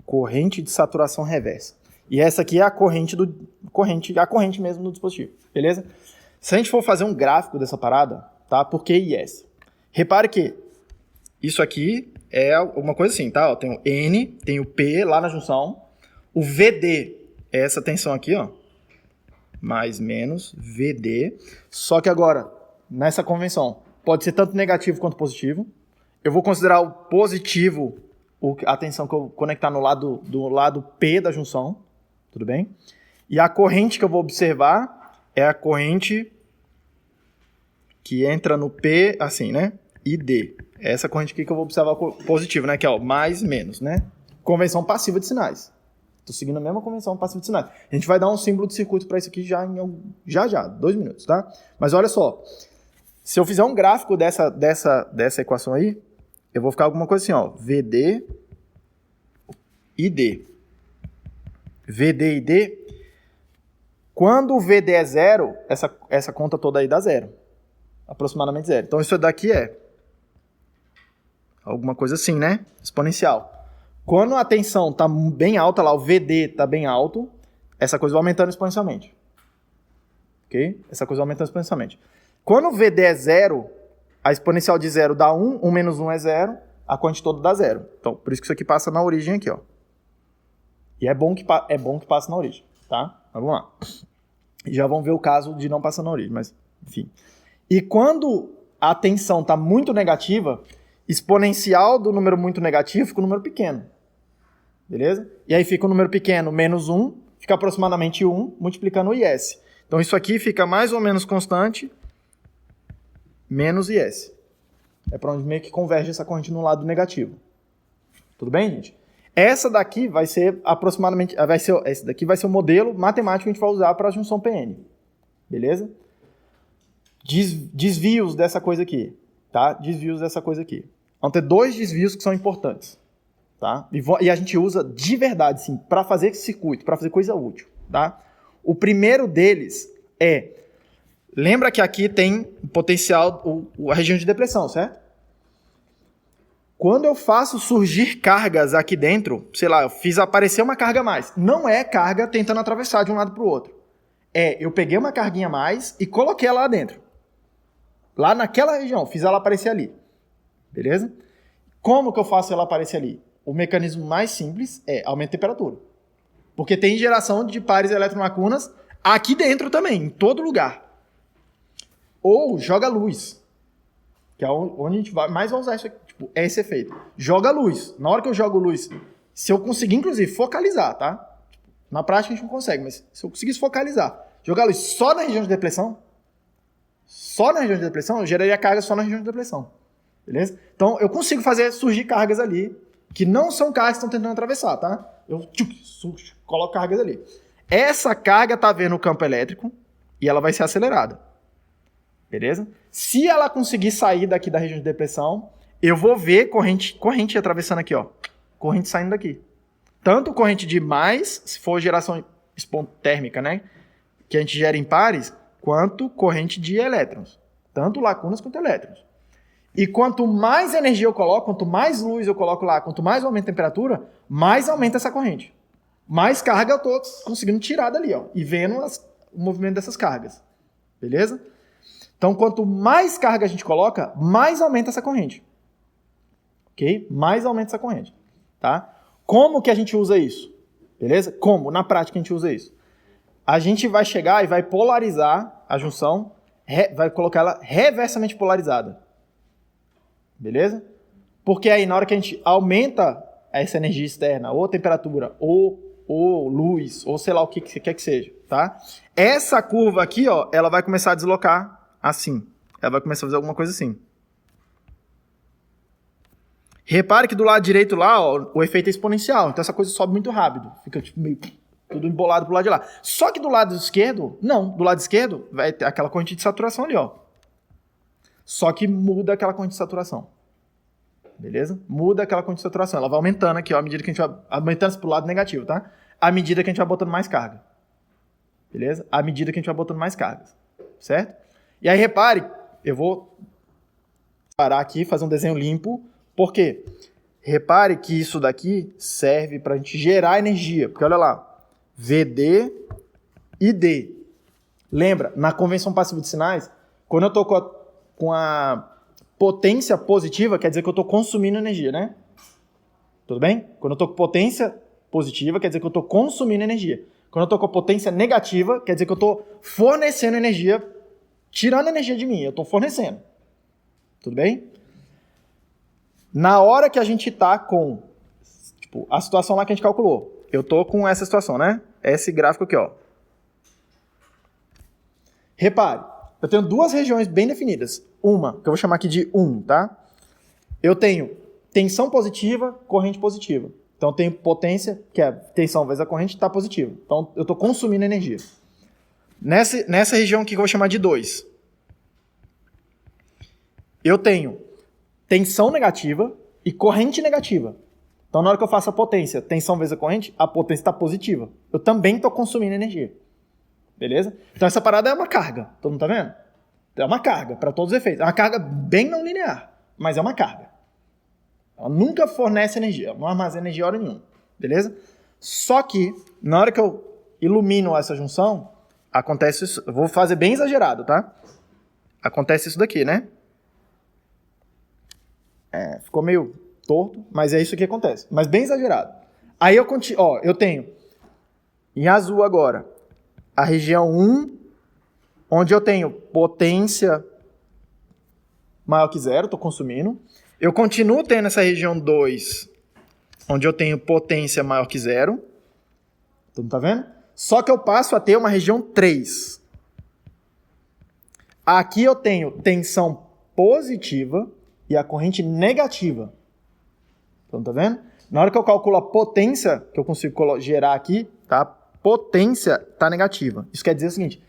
Corrente de saturação reversa. E essa aqui é a corrente mesmo do dispositivo, beleza? Se a gente for fazer um gráfico dessa parada, tá? Por que IS? Repare que isso aqui é uma coisa assim, tá? Ó, tem o N, tem o P lá na junção, o VD é essa tensão aqui, ó, mais menos VD, só que agora, nessa convenção, pode ser tanto negativo quanto positivo. Eu vou considerar o positivo, a tensão que eu conectar do lado P da junção, tudo bem? E a corrente que eu vou observar é a corrente que entra no P, assim, né? ID. É essa corrente aqui que eu vou observar positivo, né? Que é o mais, menos, né? Convenção passiva de sinais. Estou seguindo a mesma convenção passiva de sinais. A gente vai dar um símbolo de circuito para isso aqui já, 2 minutos, tá? Mas olha só. Se eu fizer um gráfico dessa equação aí, eu vou ficar alguma coisa assim, ó. VD, ID. VD, ID. Quando o VD é zero, essa conta toda aí dá zero. Aproximadamente zero. Então isso daqui é alguma coisa assim, né? Exponencial. Quando a tensão está bem alta, lá o VD está bem alto, essa coisa vai aumentando exponencialmente. Ok? Essa coisa vai aumentando exponencialmente. Quando o VD é zero, a exponencial de zero dá 1, 1 menos 1 é zero, a corrente toda dá zero. Então, por isso que isso aqui passa na origem aqui, ó. E é bom que passe na origem, tá? Vamos lá. Já vamos ver o caso de não passar na origem, mas enfim. E quando a tensão está muito negativa, exponencial do número muito negativo fica um número pequeno. Beleza? E aí fica um número pequeno, menos 1, fica aproximadamente 1, multiplicando o IS. Então isso aqui fica mais ou menos constante, menos IS. É para onde meio que converge essa corrente no lado negativo. Tudo bem, gente? Essa daqui vai ser aproximadamente... Esse daqui vai ser o modelo matemático que a gente vai usar para a junção PN. Beleza? Desvios dessa coisa aqui. Tá? Desvios dessa coisa aqui. Vão ter 2 desvios que são importantes. Tá? E a gente usa de verdade, sim, para fazer circuito, para fazer coisa útil. Tá? O primeiro deles é... Lembra que aqui tem o potencial, a região de depressão, certo? Quando eu faço surgir cargas aqui dentro, sei lá, eu fiz aparecer uma carga a mais. Não é carga tentando atravessar de um lado para o outro. Eu peguei uma carguinha a mais e coloquei ela lá dentro. Lá naquela região, fiz ela aparecer ali. Beleza? Como que eu faço ela aparecer ali? O mecanismo mais simples é aumento de temperatura. Porque tem geração de pares eletrolacunas aqui dentro também, em todo lugar. Ou joga luz, que é onde a gente mais vai usar isso aqui, tipo, é esse efeito. Joga luz. Na hora que eu jogo luz, se eu conseguir, inclusive, focalizar, tá? Na prática a gente não consegue, mas se eu conseguisse focalizar, jogar luz só na região de depressão, eu geraria carga só na região de depressão. Beleza? Então, eu consigo fazer surgir cargas ali, que não são cargas que estão tentando atravessar, tá? Eu coloco cargas ali. Essa carga tá vendo o campo elétrico e ela vai ser acelerada. Beleza? Se ela conseguir sair daqui da região de depressão, eu vou ver corrente atravessando aqui, ó. Corrente saindo daqui. Tanto corrente de mais, se for geração térmica, né? Que a gente gera em pares, quanto corrente de elétrons. Tanto lacunas quanto elétrons. E quanto mais energia eu coloco, quanto mais luz eu coloco lá, quanto mais eu aumento a temperatura, mais aumenta essa corrente. Mais carga eu estou conseguindo tirar dali, ó. E vendo o movimento dessas cargas. Beleza? Então, quanto mais carga a gente coloca, mais aumenta essa corrente. Ok? Mais aumenta essa corrente. Tá? Como que a gente usa isso? Beleza? Como? Na prática a gente usa isso. A gente vai chegar e vai polarizar a junção, vai colocar ela reversamente polarizada. Beleza? Porque aí na hora que a gente aumenta essa energia externa, ou temperatura, ou luz, ou sei lá o que quer que seja, tá? Essa curva aqui, ó, ela vai começar a deslocar assim. Ela vai começar a fazer alguma coisa assim. Repare que do lado direito lá, ó, o efeito é exponencial. Então essa coisa sobe muito rápido. Fica tipo meio tudo embolado pro lado de lá. Só que do lado esquerdo, não. Do lado esquerdo vai ter aquela corrente de saturação ali, ó. Só que muda aquela corrente de saturação. Beleza? Muda aquela corrente de saturação. Ela vai aumentando aqui, ó, à medida que a gente vai aumentando pro lado negativo, tá? À medida que a gente vai botando mais carga. Beleza? À medida que a gente vai botando mais cargas. Certo? E aí, repare, eu vou parar aqui, fazer um desenho limpo. Por quê? Repare que isso daqui serve para a gente gerar energia. Porque olha lá, VD e D. Lembra, na convenção passiva de sinais, quando eu estou com a potência positiva, quer dizer que eu estou consumindo energia, né? Tudo bem? Quando eu estou com potência positiva, quer dizer que eu estou consumindo energia. Quando eu estou com a potência negativa, quer dizer que eu estou fornecendo energia, tirando energia de mim, eu estou fornecendo. Tudo bem? Na hora que a gente está com tipo, a situação lá que a gente calculou, eu estou com essa situação, né? Esse gráfico aqui, ó. Repare, eu tenho duas regiões bem definidas. Uma, que eu vou chamar aqui de 1, tá? Eu tenho tensão positiva, corrente positiva. Então, eu tenho potência, que é a tensão vezes a corrente, está positiva. Então, eu estou consumindo energia. Nessa região aqui que eu vou chamar de 2, eu tenho tensão negativa e corrente negativa. Então, na hora que eu faço a potência, tensão vezes a corrente está positiva. Eu também estou consumindo energia. Beleza? Então, essa parada é uma carga. Todo mundo tá vendo? É uma carga, para todos os efeitos. É uma carga bem não linear, mas é uma carga. Ela nunca fornece energia, não armazena energia hora nenhuma. Beleza? Só que, na hora que eu ilumino essa junção, acontece isso. Eu vou fazer bem exagerado, tá? Acontece isso daqui, né? Ficou meio torto, mas é isso que acontece. Mas bem exagerado. Aí eu tenho em azul agora a região 1, onde eu tenho potência maior que zero, estou consumindo. Eu continuo tendo essa região 2, onde eu tenho potência maior que zero. Todo mundo tá vendo? Só que eu passo a ter uma região 3. Aqui eu tenho tensão positiva e a corrente negativa. Então, tá vendo? Na hora que eu calculo a potência que eu consigo gerar aqui, tá? Potência tá negativa. Isso quer dizer o seguinte,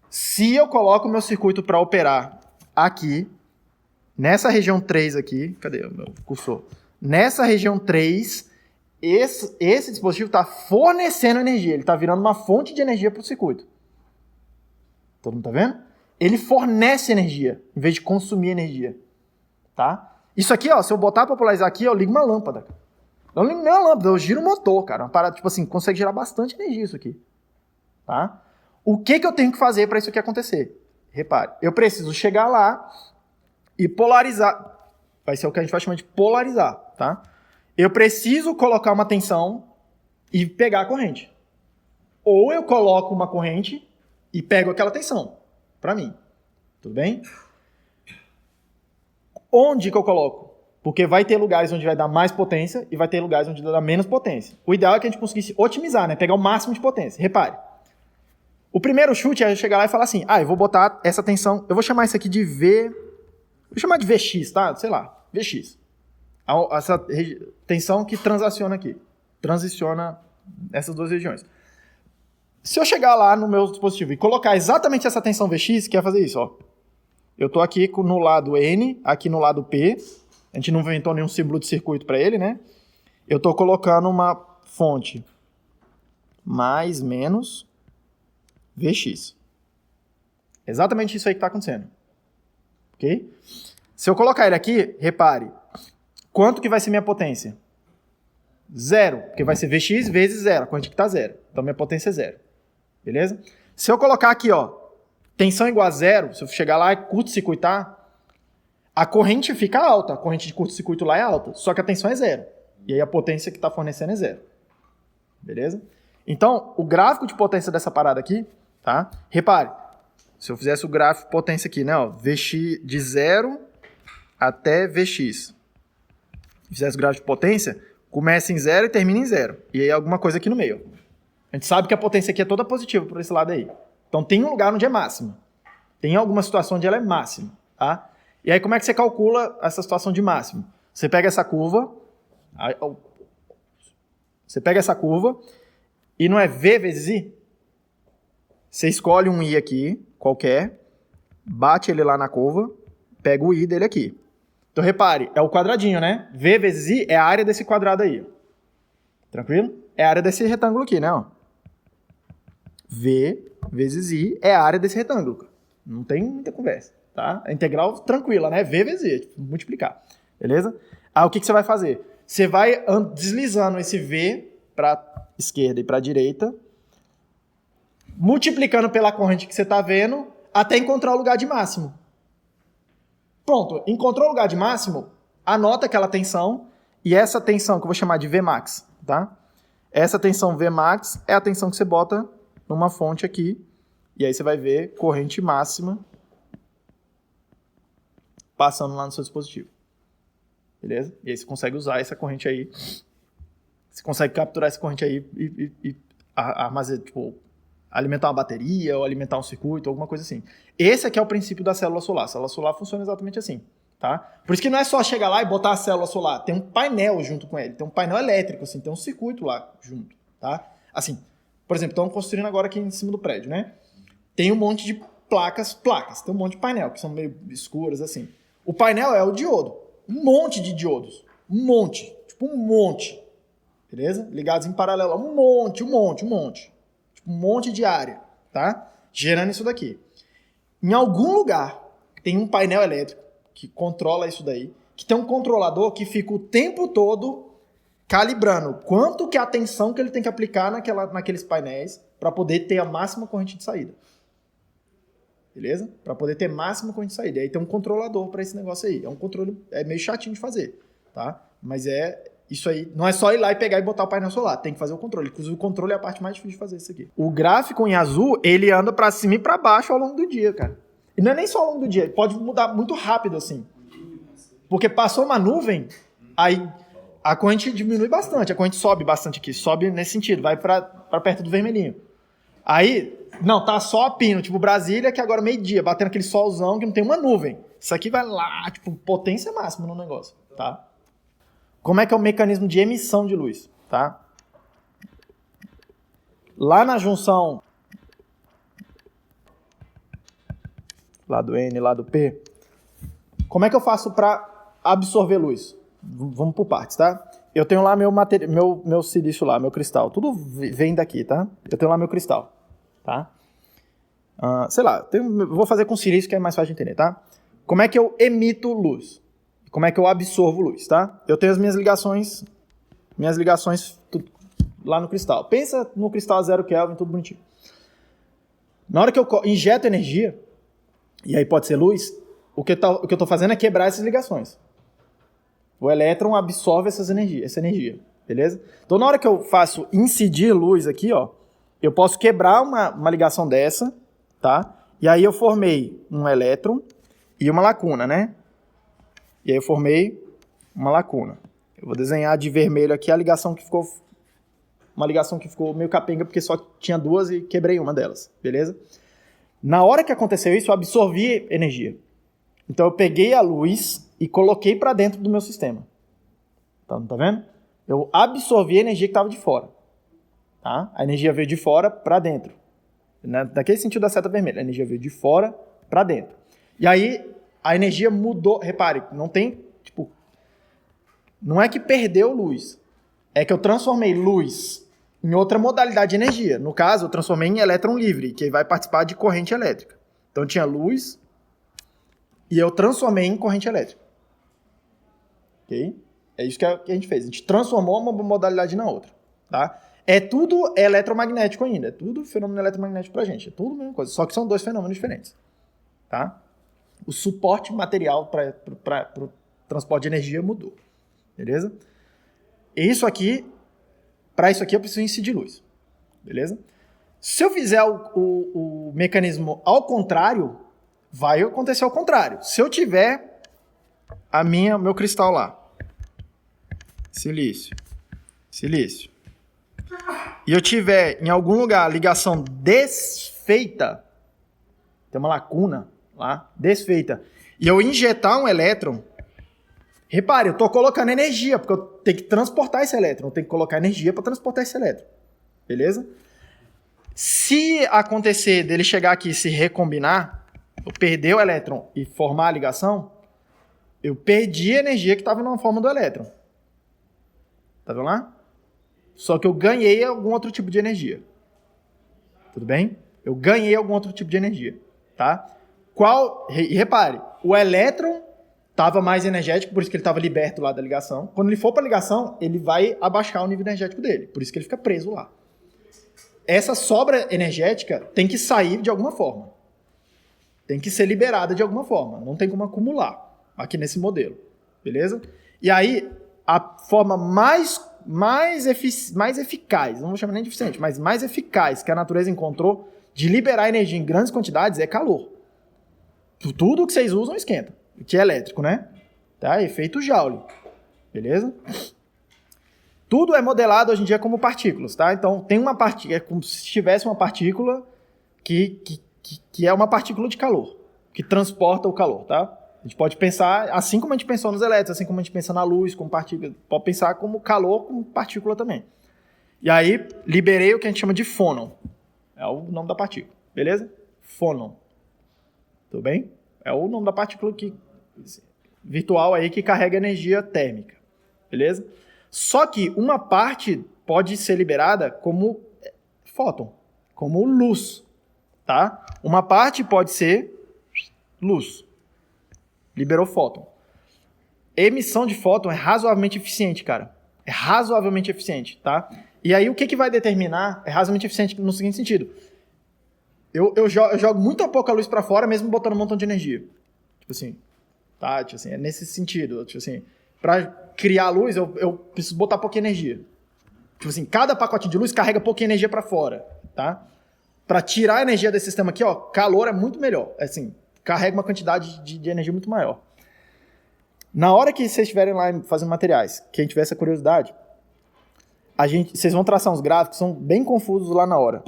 se eu coloco o meu circuito para operar aqui, nessa região 3 aqui, cadê o meu cursor? Nessa região 3, esse dispositivo está fornecendo energia, ele está virando uma fonte de energia para o circuito. Todo mundo tá vendo? Ele fornece energia, em vez de consumir energia. Tá? Isso aqui, ó, se eu botar para polarizar aqui, eu ligo uma lâmpada. Eu não ligo nem uma lâmpada, eu giro o motor, cara. Uma parada, tipo assim, consegue gerar bastante energia isso aqui. Tá? O que eu tenho que fazer para isso aqui acontecer? Repare, eu preciso chegar lá e polarizar. Vai ser o que a gente vai chamar de polarizar, tá? Eu preciso colocar uma tensão e pegar a corrente. Ou eu coloco uma corrente e pego aquela tensão, para mim. Tudo bem? Onde que eu coloco? Porque vai ter lugares onde vai dar mais potência e vai ter lugares onde vai dar menos potência. O ideal é que a gente conseguisse otimizar, né? Pegar o máximo de potência. Repare. O primeiro chute é eu chegar lá e falar assim, eu vou botar essa tensão, eu vou chamar isso aqui de V, vou chamar de VX, tá? Sei lá, VX. Essa tensão que transiciona aqui. Transiciona essas duas regiões. Se eu chegar lá no meu dispositivo e colocar exatamente essa tensão VX, que é fazer isso, ó. Eu tô aqui no lado N, aqui no lado P, a gente não inventou nenhum símbolo de circuito para ele, né? Eu tô colocando uma fonte mais, menos, VX. Exatamente isso aí que está acontecendo. Ok? Se eu colocar ele aqui, repare, quanto que vai ser minha potência? 0, porque vai ser VX vezes 0, a corrente que está 0. Então minha potência é 0. Beleza? Se eu colocar aqui, ó, tensão igual a 0, se eu chegar lá e curto-circuitar, a corrente fica alta, a corrente de curto-circuito lá é alta, só que a tensão é 0. E aí a potência que está fornecendo é 0. Beleza? Então, o gráfico de potência dessa parada aqui, tá? Repare, se eu fizesse o gráfico de potência aqui, né, ó, VX de 0 até VX. Fizesse o gráfico de potência, começa em 0 e termina em 0. E aí alguma coisa aqui no meio. A gente sabe que a potência aqui é toda positiva por esse lado aí. Então tem um lugar onde é máxima. Tem alguma situação onde ela é máxima, tá? E aí como é que você calcula essa situação de máximo? Você pega essa curva, e não é V vezes I? Você escolhe um I aqui, qualquer, bate ele lá na curva, pega o I dele aqui. Então repare, é o quadradinho, né? V vezes I é a área desse quadrado aí. Tranquilo? É a área desse retângulo aqui, né? Ó. V vezes I é a área desse retângulo. Não tem muita conversa, tá? A integral tranquila, né? V vezes I, multiplicar. Beleza? Aí o que você vai fazer? Você vai deslizando esse V para esquerda e para direita, multiplicando pela corrente que você está vendo, até encontrar o lugar de máximo. Pronto, encontrou o lugar de máximo, anota aquela tensão, e essa tensão que eu vou chamar de Vmax, tá? Essa tensão Vmax é a tensão que você bota numa fonte aqui, e aí você vai ver corrente máxima passando lá no seu dispositivo. Beleza? E aí você consegue usar essa corrente aí, você consegue capturar essa corrente aí e armazenar, tipo, alimentar uma bateria ou alimentar um circuito, alguma coisa assim. Esse aqui é o princípio da célula solar. A célula solar funciona exatamente assim, tá? Por isso que não é só chegar lá e botar a célula solar. Tem um painel junto com ele. Tem um painel elétrico, assim, tem um circuito lá junto, tá? Assim, por exemplo, estão construindo agora aqui em cima do prédio, né? Tem um monte de placas, tem um monte de painel, que são meio escuras, assim. O painel é o diodo. Um monte de diodos. Um monte. Tipo, um monte. Beleza? Ligados em paralelo. Um monte. Um monte de área, tá? Gerando isso daqui. Em algum lugar tem um painel elétrico que controla isso daí, que tem um controlador que fica o tempo todo calibrando quanto que é a tensão que ele tem que aplicar naqueles painéis para poder ter a máxima corrente de saída. Beleza? Para poder ter máxima corrente de saída. E aí tem um controlador para esse negócio aí. É um controle, é meio chatinho de fazer, tá? Mas isso aí, não é só ir lá e pegar e botar o painel solar, tem que fazer o controle. Inclusive o controle é a parte mais difícil de fazer isso aqui. O gráfico em azul, ele anda para cima e para baixo ao longo do dia, cara. E não é nem só ao longo do dia, pode mudar muito rápido assim. Porque passou uma nuvem, aí a corrente diminui bastante, a corrente sobe bastante aqui, sobe nesse sentido, vai para perto do vermelhinho. Aí, não, tá só a pino, tipo Brasília, que agora é meio-dia, batendo aquele solzão que não tem uma nuvem. Isso aqui vai lá, tipo, potência máxima no negócio, tá? Como é que é o mecanismo de emissão de luz, tá? Lá na junção lado N, lado P, como é que eu faço para absorver luz? Vamos por partes, tá? Eu tenho lá meu silício lá, meu cristal. Tudo vem daqui, tá? Eu tenho lá meu cristal, tá? Sei lá, vou fazer com silício que é mais fácil de entender, tá? Como é que eu emito luz? Como é que eu absorvo luz, tá? Eu tenho as minhas ligações lá no cristal. Pensa no cristal 0 Kelvin, tudo bonitinho. Na hora que eu injeto energia, e aí pode ser luz, o que eu estou fazendo é quebrar essas ligações. O elétron absorve essa energia, beleza? Então, na hora que eu faço incidir luz aqui, ó, eu posso quebrar uma ligação dessa, tá? E aí eu formei um elétron e uma lacuna, né? E aí eu formei uma lacuna. Eu vou desenhar de vermelho aqui a ligação que ficou... Uma ligação que ficou meio capenga, porque só tinha duas e quebrei uma delas, beleza? Na hora que aconteceu isso, eu absorvi energia. Então eu peguei a luz e coloquei para dentro do meu sistema. Tá vendo? Eu absorvi a energia que estava de fora. Tá? A energia veio de fora para dentro. Naquele sentido da seta vermelha. A energia veio de fora para dentro. E aí a energia mudou. Repare, não tem... Tipo, não é que perdeu luz. É que eu transformei luz em outra modalidade de energia. No caso, eu transformei em elétron livre, que vai participar de corrente elétrica. Então tinha luz e eu transformei em corrente elétrica. Ok? É isso que a gente fez. A gente transformou uma modalidade na outra. Tá? Tudo eletromagnético ainda. É tudo fenômeno eletromagnético pra gente. É tudo a mesma coisa. Só que são dois fenômenos diferentes. Tá? O suporte material para o transporte de energia mudou. Beleza? Isso aqui, para isso aqui eu preciso incidir luz. Beleza? Se eu fizer o mecanismo ao contrário, vai acontecer ao contrário. Se eu tiver meu cristal lá, silício, e eu tiver em algum lugar a ligação desfeita, tem uma lacuna lá, desfeita, e eu injetar um elétron, repare, eu estou colocando energia, porque eu tenho que transportar esse elétron, eu tenho que colocar energia para transportar esse elétron, beleza? Se acontecer dele chegar aqui e se recombinar, eu perder o elétron e formar a ligação, eu perdi a energia que estava na forma do elétron. Tá vendo lá? Só que eu ganhei algum outro tipo de energia. Tudo bem? Eu ganhei algum outro tipo de energia. Tá? E repare, o elétron estava mais energético, por isso que ele estava liberto lá da ligação. Quando ele for para a ligação, ele vai abaixar o nível energético dele. Por isso que ele fica preso lá. Essa sobra energética tem que sair de alguma forma. Tem que ser liberada de alguma forma. Não tem como acumular aqui nesse modelo. Beleza? E aí, a forma mais eficaz, não vou chamar nem de eficiente, mas mais eficaz que a natureza encontrou de liberar energia em grandes quantidades é calor. Tudo que vocês usam esquenta. Que é elétrico, né? Tá? Efeito Joule. Beleza? Tudo é modelado hoje em dia como partículas, tá? Então, tem uma partícula, é como se tivesse uma partícula que é uma partícula de calor, que transporta o calor, tá? A gente pode pensar, assim como a gente pensou nos elétrons, assim como a gente pensa na luz, como partícula, pode pensar como calor, como partícula também. E aí, liberei o que a gente chama de fônon. É o nome da partícula, beleza? Fônon. Tudo bem? É o nome da partícula virtual aí que carrega energia térmica, beleza? Só que uma parte pode ser liberada como fóton, como luz, tá? Uma parte pode ser luz. Liberou fóton. Emissão de fóton é razoavelmente eficiente, cara. É razoavelmente eficiente, tá? E aí o que vai determinar é razoavelmente eficiente no seguinte sentido. Eu jogo muito pouca luz para fora, mesmo botando um montão de energia. Tipo assim, tá? Tipo assim, é nesse sentido. Tipo assim, para criar luz, eu preciso botar pouca energia. Tipo assim, cada pacote de luz carrega pouca energia para fora, tá? Para tirar a energia desse sistema aqui, ó, calor é muito melhor. Assim, carrega uma quantidade de energia muito maior. Na hora que vocês estiverem lá fazendo materiais, quem tiver essa curiosidade, vocês vão traçar uns gráficos, são bem confusos lá na hora.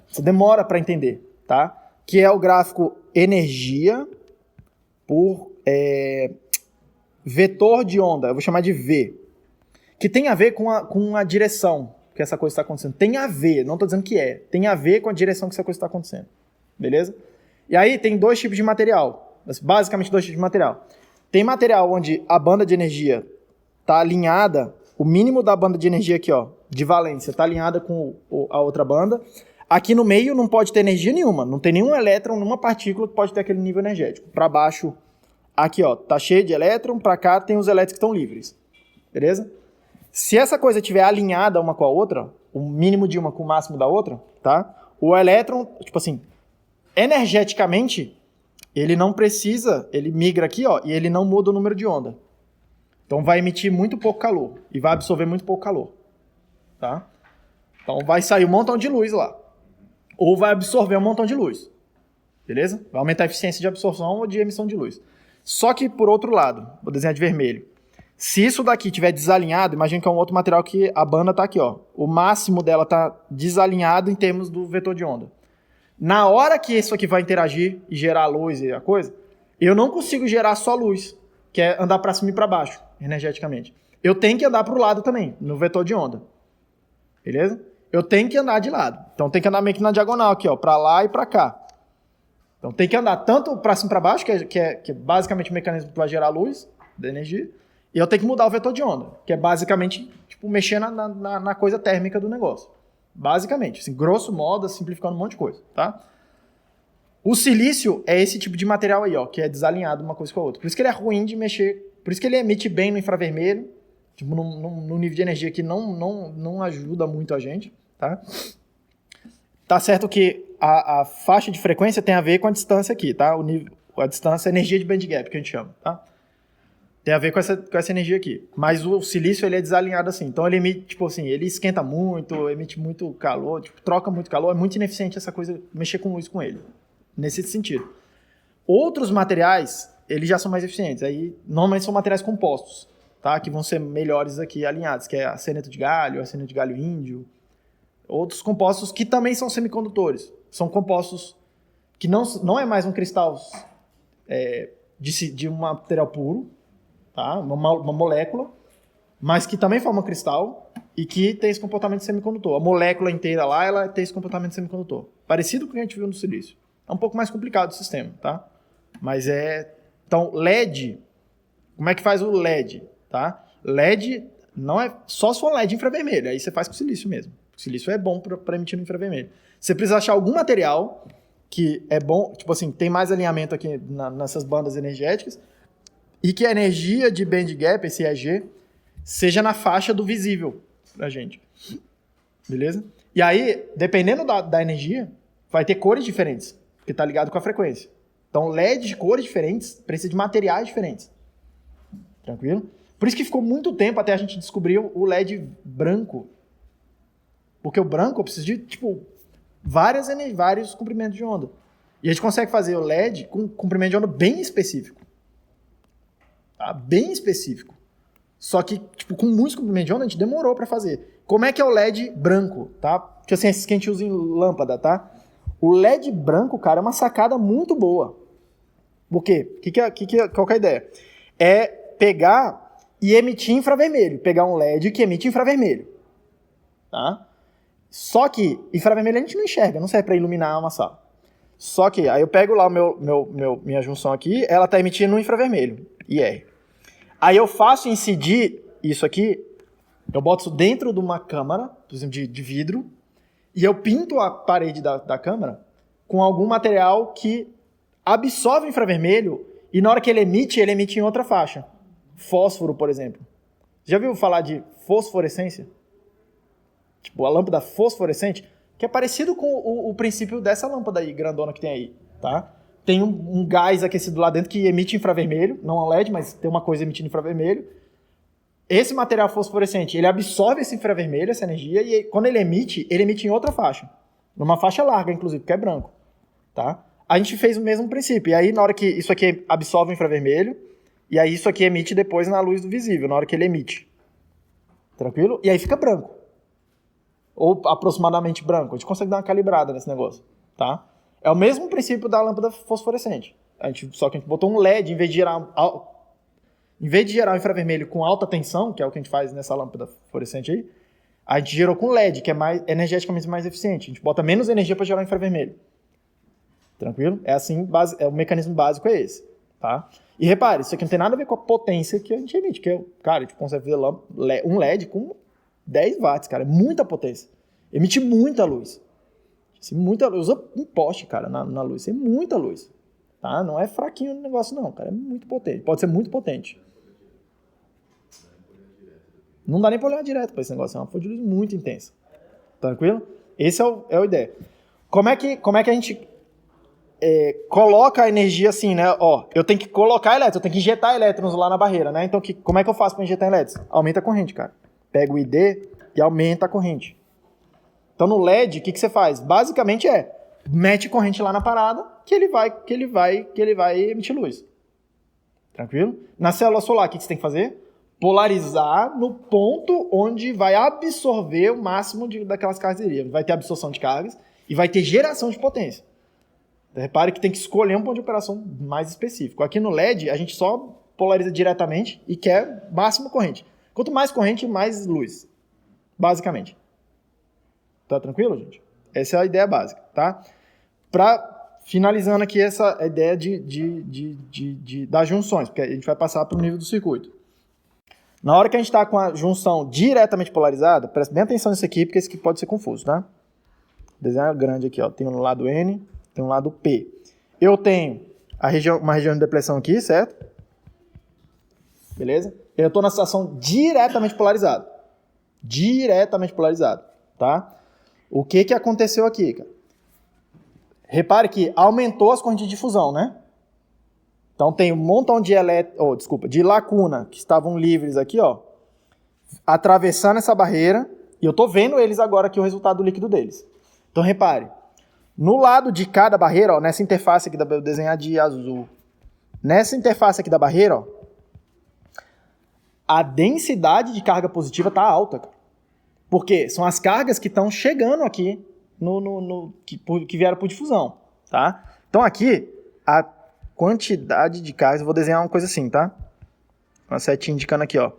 Você demora para entender, tá? Que é o gráfico energia por vetor de onda, eu vou chamar de V, que tem a ver com a direção que essa coisa está acontecendo. Tem a ver, não estou dizendo que é, tem a ver com a direção que essa coisa está acontecendo. Beleza? E aí tem dois tipos de material, basicamente dois tipos de material. Tem material onde a banda de energia está alinhada, o mínimo da banda de energia aqui, ó, de valência, está alinhada com a outra banda. Aqui no meio não pode ter energia nenhuma, não tem nenhum elétron, nenhuma partícula que pode ter aquele nível energético. Para baixo, aqui, ó, tá cheio de elétron, para cá tem os elétrons que estão livres. Beleza? Se essa coisa estiver alinhada uma com a outra, o mínimo de uma com o máximo da outra, tá? O elétron, tipo assim, energeticamente, ele não precisa, ele migra aqui, ó, e ele não muda o número de onda. Então vai emitir muito pouco calor e vai absorver muito pouco calor, tá? Então vai sair um montão de luz lá. Ou vai absorver um montão de luz. Beleza? Vai aumentar a eficiência de absorção ou de emissão de luz. Só que, por outro lado, vou desenhar de vermelho. Se isso daqui estiver desalinhado, imagina que é um outro material que a banda está aqui, ó. O máximo dela está desalinhado em termos do vetor de onda. Na hora que isso aqui vai interagir e gerar luz e a coisa, eu não consigo gerar só luz, que é andar para cima e para baixo, energeticamente. Eu tenho que andar para o lado também, no vetor de onda. Beleza? Eu tenho que andar de lado. Então tem que andar meio que na diagonal aqui, ó, para lá e para cá. Então tem que andar tanto para cima e para baixo, que é basicamente o mecanismo que vai gerar luz, da energia, e eu tenho que mudar o vetor de onda, que é basicamente tipo, mexer na coisa térmica do negócio. Basicamente, assim, grosso modo, simplificando um monte de coisa, tá? O silício é esse tipo de material aí, ó, que é desalinhado uma coisa com a outra. Por isso que ele é ruim de mexer, por isso que ele emite bem no infravermelho, tipo, num nível de energia que não ajuda muito a gente, tá? Tá certo que a faixa de frequência tem a ver com a distância aqui, tá? A distância, a energia de band gap, que a gente chama, tá? Tem a ver com essa energia aqui. Mas o silício, ele é desalinhado assim. Então, ele emite, tipo assim, ele esquenta muito, emite muito calor, tipo, troca muito calor. É muito ineficiente essa coisa, mexer com luz com ele. Nesse sentido. Outros materiais, eles já são mais eficientes. Aí, normalmente, são materiais compostos, tá? Que vão ser melhores aqui alinhados, que é a seneto de galho índio. Outros compostos que também são semicondutores. São compostos que não é mais um cristal de um material puro, tá? Uma molécula, mas que também forma cristal e que tem esse comportamento semicondutor. A molécula inteira lá, ela tem esse comportamento semicondutor. Parecido com o que a gente viu no silício. É um pouco mais complicado o sistema, tá? Mas Então, LED, como é que faz o LED, tá? LED não é só se for LED infravermelho, aí você faz com silício mesmo. O silício é bom para emitir no infravermelho. Você precisa achar algum material que é bom, tipo assim, tem mais alinhamento aqui nessas bandas energéticas, e que a energia de band gap, esse EG, seja na faixa do visível pra gente. Beleza? E aí, dependendo da energia, vai ter cores diferentes, porque tá ligado com a frequência. Então, LED de cores diferentes precisa de materiais diferentes. Tranquilo? Por isso que ficou muito tempo até a gente descobrir o LED branco. Porque o branco precisa de, tipo, vários comprimentos de onda. E a gente consegue fazer o LED com comprimento de onda bem específico. Tá? Bem específico. Só que, tipo, com muitos comprimentos de onda, a gente demorou para fazer. Como é que é o LED branco, tá? Tipo assim, esses que a gente usa em lâmpada, tá? O LED branco, cara, é uma sacada muito boa. Por quê? Qual que é a ideia? É pegar e emitir infravermelho. Pegar um LED que emite infravermelho. Tá? Só que infravermelho a gente não enxerga, não serve para iluminar uma sala. Só que, aí eu pego lá minha junção aqui, ela está emitindo um infravermelho, IR. Aí eu faço incidir isso aqui, eu boto isso dentro de uma câmara, por exemplo, de vidro, e eu pinto a parede da câmara com algum material que absorve o infravermelho e na hora que ele emite em outra faixa. Fósforo, por exemplo. Já viu falar de fosforescência? Tipo, a lâmpada fosforescente, que é parecido com o princípio dessa lâmpada aí, grandona que tem aí, tá? Tem um gás aquecido lá dentro que emite infravermelho, não é um LED, mas tem uma coisa emitindo infravermelho. Esse material fosforescente, ele absorve esse infravermelho, essa energia, e quando ele emite em outra faixa. Numa faixa larga, inclusive, porque é branco, tá? A gente fez o mesmo princípio, e aí na hora que isso aqui absorve o infravermelho, e aí isso aqui emite depois na luz do visível, na hora que ele emite. Tranquilo? E aí fica branco. Ou aproximadamente branco. A gente consegue dar uma calibrada nesse negócio, tá? É o mesmo princípio da lâmpada fosforescente. Só que a gente botou um LED, em vez de gerar o infravermelho com alta tensão, que é o que a gente faz nessa lâmpada fluorescente aí, a gente gerou com LED, que é mais energeticamente mais eficiente. A gente bota menos energia para gerar o infravermelho. Tranquilo? É assim, o mecanismo básico é esse. Tá? E repare, isso aqui não tem nada a ver com a potência que a gente emite. Que cara, a gente consegue fazer um LED com 10 watts, cara. É muita potência. Emite muita luz. Muita luz. Usa um poste, cara, na luz. Isso é muita luz. Tá? Não é fraquinho o negócio, não, cara. É muito potente. Pode ser muito potente. Não dá nem pra olhar direto pra esse negócio. É uma fonte de luz muito intensa. Tranquilo? Esse é a ideia. Como é que a gente coloca a energia assim, né? Ó, eu tenho que colocar elétrons, eu tenho que injetar elétrons lá na barreira, né? Então, como é que eu faço para injetar elétrons? Aumenta a corrente, cara. Pega o ID e aumenta a corrente. Então, no LED, o que você faz? Basicamente mete corrente lá na parada que ele vai emitir luz. Tranquilo? Na célula solar, o que você tem que fazer? Polarizar no ponto onde vai absorver o máximo daquelas cargas. Vai ter absorção de cargas e vai ter geração de potência. Então, repare que tem que escolher um ponto de operação mais específico. Aqui no LED, a gente só polariza diretamente e quer máxima corrente. Quanto mais corrente, mais luz. Basicamente. Tá tranquilo, gente? Essa é a ideia básica, tá? Finalizando aqui essa ideia das junções, porque a gente vai passar para o nível do circuito. Na hora que a gente está com a junção diretamente polarizada, presta bem atenção nisso aqui, porque isso aqui pode ser confuso, tá? O desenho é grande aqui, ó. Tem um lado N, tem um lado P. Eu tenho uma região de depressão aqui, certo? Beleza? Eu estou na situação diretamente polarizada. Diretamente polarizada, tá? O que aconteceu aqui, cara? Repare que aumentou as correntes de difusão, né? Então tem um montão de lacuna que estavam livres aqui, ó, atravessando essa barreira, e eu tô vendo eles agora aqui, o resultado do líquido deles. Então repare, no lado de cada barreira, ó, nessa interface aqui, vou desenhar de azul, nessa interface aqui da barreira, ó, a densidade de carga positiva tá alta, cara. Por quê? São as cargas que estão chegando aqui, que vieram por difusão, tá? Então aqui, a quantidade de cargas, eu vou desenhar uma coisa assim, tá? Uma setinha indicando aqui, ó.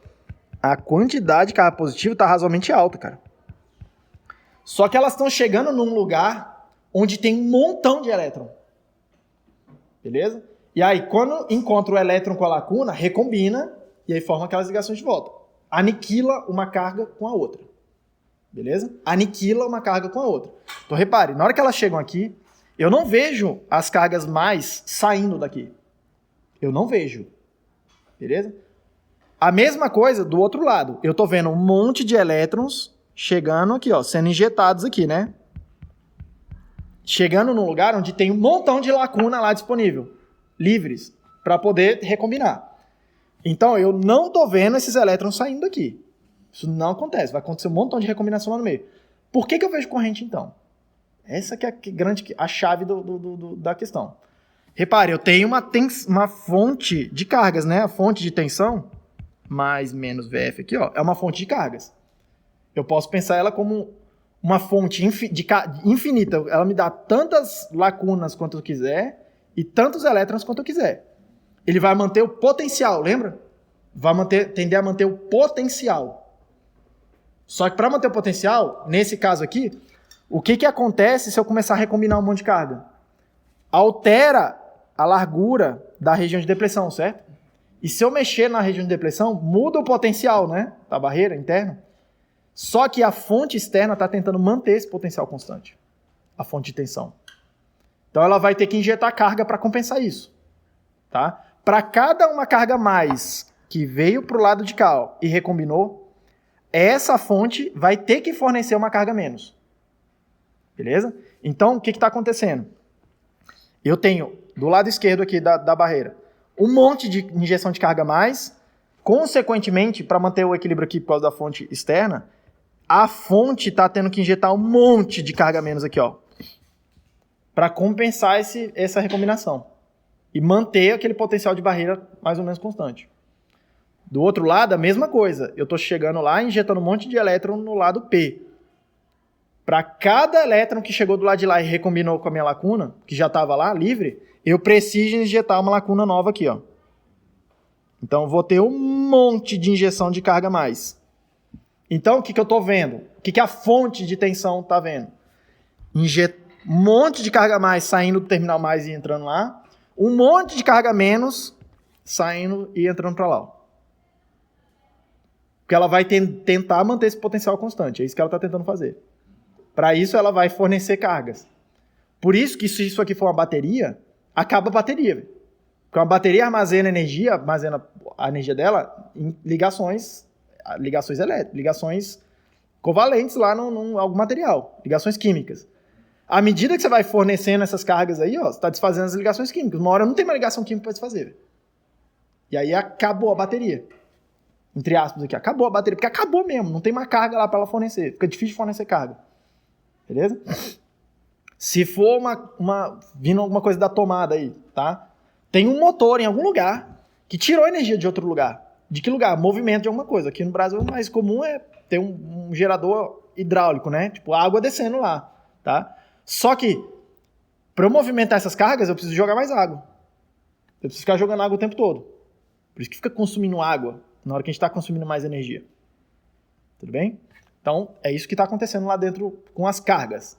A quantidade de carga positiva tá razoavelmente alta, cara. Só que elas estão chegando num lugar onde tem um montão de elétron. Beleza? E aí, quando encontra o elétron com a lacuna, recombina e aí forma aquelas ligações de volta. Aniquila uma carga com a outra. Beleza? Aniquila uma carga com a outra. Então, repare, na hora que elas chegam aqui, eu não vejo as cargas mais saindo daqui. Eu não vejo. Beleza? A mesma coisa do outro lado. Eu tô vendo um monte de elétrons chegando aqui, ó, sendo injetados aqui, né? Chegando num lugar onde tem um montão de lacuna lá disponível, livres, para poder recombinar. Então, eu não tô vendo esses elétrons saindo daqui. Isso não acontece. Vai acontecer um montão de recombinação lá no meio. Por que eu vejo corrente, então? Essa que é a chave da questão. Repare, eu tenho uma fonte de cargas, né? A fonte de tensão, mais menos VF aqui, ó, é uma fonte de cargas. Eu posso pensar ela como uma fonte infinita. Ela me dá tantas lacunas quanto eu quiser e tantos elétrons quanto eu quiser. Ele vai manter o potencial, lembra? Vai tender a manter o potencial. Só que para manter o potencial, nesse caso aqui, o que acontece se eu começar a recombinar um monte de carga? Altera a largura da região de depressão, certo? E se eu mexer na região de depressão, muda o potencial, né? Da barreira interna. Só que a fonte externa está tentando manter esse potencial constante. A fonte de tensão. Então ela vai ter que injetar carga para compensar isso. Tá? Para cada uma carga mais que veio para o lado de cá, ó, e recombinou, essa fonte vai ter que fornecer uma carga menos. Beleza? Então, o que está acontecendo? Eu tenho, do lado esquerdo aqui da barreira, um monte de injeção de carga a mais. Consequentemente, para manter o equilíbrio aqui por causa da fonte externa, a fonte está tendo que injetar um monte de carga a menos aqui, ó, para compensar essa recombinação e manter aquele potencial de barreira mais ou menos constante. Do outro lado, a mesma coisa. Eu estou chegando lá e injetando um monte de elétron no lado P. Para cada elétron que chegou do lado de lá e recombinou com a minha lacuna, que já estava lá, livre, eu preciso injetar uma lacuna nova aqui, ó. Então, eu vou ter um monte de injeção de carga a mais. Então, o que eu estou vendo? O que a fonte de tensão está vendo? Um monte de carga a mais saindo do terminal mais e entrando lá. Um monte de carga a menos saindo e entrando para lá. Ó. Porque ela vai tentar manter esse potencial constante. É isso que ela está tentando fazer. Para isso, ela vai fornecer cargas. Por isso que se isso aqui for uma bateria, acaba a bateria. Véio. Porque uma bateria armazena a energia dela em ligações elétricas, ligações covalentes lá em algum material, ligações químicas. À medida que você vai fornecendo essas cargas aí, ó, você está desfazendo as ligações químicas. Uma hora não tem uma ligação química para desfazer. Véio. E aí acabou a bateria. Entre aspas aqui, acabou a bateria, porque acabou mesmo, não tem mais carga lá para ela fornecer. Fica difícil de fornecer carga. Beleza? Se for vindo alguma coisa da tomada aí, tá? Tem um motor em algum lugar que tirou energia de outro lugar. De que lugar? Movimento de alguma coisa. Aqui no Brasil o mais comum é ter um gerador hidráulico, né? Tipo, água descendo lá, tá? Só que, para eu movimentar essas cargas, eu preciso jogar mais água. Eu preciso ficar jogando água o tempo todo. Por isso que fica consumindo água na hora que a gente está consumindo mais energia. Tudo bem? Então, é isso que está acontecendo lá dentro com as cargas,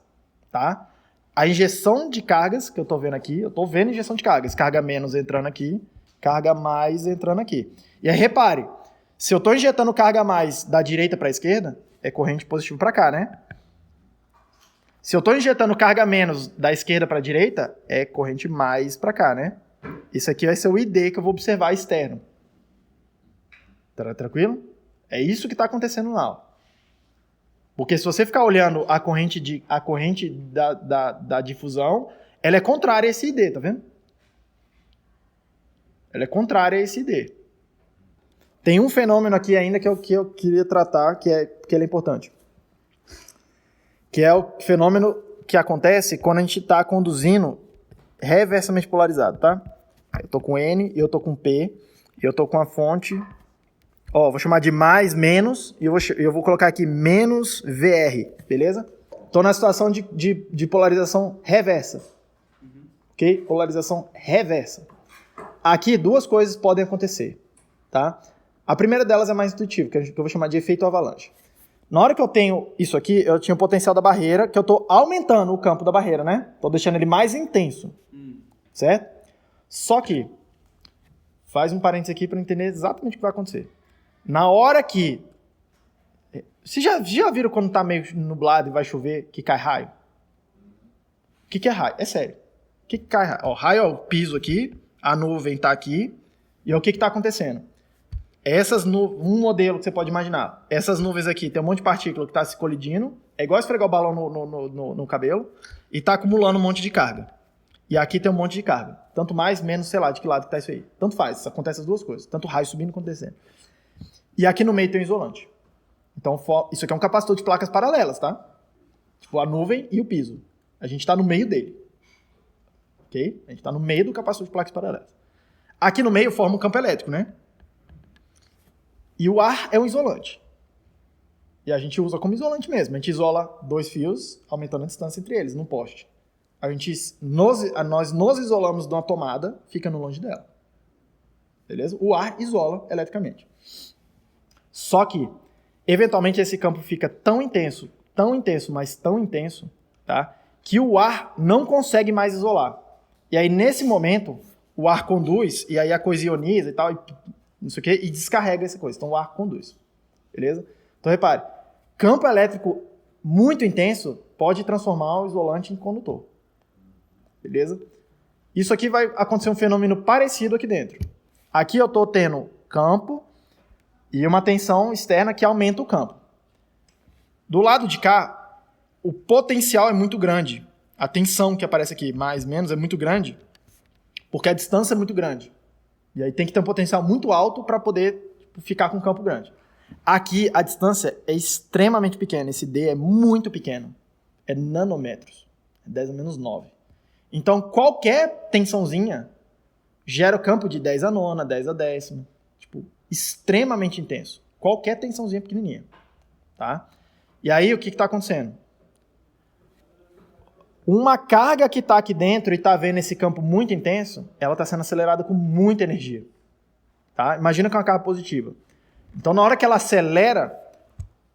tá? A injeção de cargas, que eu estou vendo aqui, eu estou vendo injeção de cargas. Carga menos entrando aqui, carga mais entrando aqui. E aí, repare, se eu estou injetando carga mais da direita para a esquerda, é corrente positiva para cá, né? Se eu estou injetando carga menos da esquerda para a direita, é corrente mais para cá, né? Isso aqui vai ser o ID que eu vou observar externo. Tá tranquilo? É isso que está acontecendo lá, ó. Porque se você ficar olhando a corrente da difusão, ela é contrária a esse ID, tá vendo? Ela é contrária a esse ID. Tem um fenômeno aqui ainda que eu queria tratar, que ele é importante. Que é o fenômeno que acontece quando a gente está conduzindo reversamente polarizado, tá? Eu tô com N e eu tô com P, e eu tô com a fonte... Ó, vou chamar de mais, menos, e eu vou colocar aqui menos VR, beleza? Estou na situação de polarização reversa. Ok? Polarização reversa. Aqui, duas coisas podem acontecer, tá? A primeira delas é mais intuitiva, que eu vou chamar de efeito avalanche. Na hora que eu tenho isso aqui, eu tinha o potencial da barreira, que eu estou aumentando o campo da barreira, né? Estou deixando ele mais intenso, certo? Só que, faz um parênteses aqui para entender exatamente o que vai acontecer. Na hora que... Vocês já viram quando tá meio nublado e vai chover que cai raio? O que é raio? É sério. O que cai raio? Ó, raio é o piso aqui, a nuvem tá aqui, e o que tá acontecendo? Um modelo que você pode imaginar. Essas nuvens aqui, tem um monte de partícula que tá se colidindo, é igual esfregar o balão no cabelo, e tá acumulando um monte de carga. E aqui tem um monte de carga. Tanto mais, menos, sei lá, de que lado que tá isso aí. Tanto faz, acontece as duas coisas. Tanto raio subindo quanto descendo. E aqui no meio tem um isolante. Então, isso aqui é um capacitor de placas paralelas, tá? Tipo, a nuvem e o piso. A gente está no meio dele. Ok? A gente está no meio do capacitor de placas paralelas. Aqui no meio forma um campo elétrico, né? E o ar é um isolante. E a gente usa como isolante mesmo. A gente isola dois fios, aumentando a distância entre eles, num poste. Nós nos isolamos de uma tomada, fica no longe dela. Beleza? O ar isola eletricamente. Só que, eventualmente, esse campo fica tão intenso, mas tão intenso, tá? Que o ar não consegue mais isolar. E aí, nesse momento, o ar conduz, e aí a coisa ioniza e tal, e não sei o quê, e descarrega essa coisa. Então, o ar conduz. Beleza? Então, repare, campo elétrico muito intenso pode transformar o isolante em condutor. Beleza? Isso aqui vai acontecer um fenômeno parecido aqui dentro. Aqui eu estou tendo campo e uma tensão externa que aumenta o campo. Do lado de cá, o potencial é muito grande. A tensão que aparece aqui, mais, menos, é muito grande, porque a distância é muito grande. E aí tem que ter um potencial muito alto para poder ficar com um campo grande. Aqui, a distância é extremamente pequena. Esse D é muito pequeno. É nanômetros. É 10 a menos 9. Então, qualquer tensãozinha gera o campo de 10 a nona, 10 a décima. Tipo, extremamente intenso. Qualquer tensãozinha pequenininha. Tá? E aí, o que está acontecendo? Uma carga que está aqui dentro e está vendo esse campo muito intenso, ela está sendo acelerada com muita energia. Tá? Imagina que é uma carga positiva. Então, na hora que ela acelera,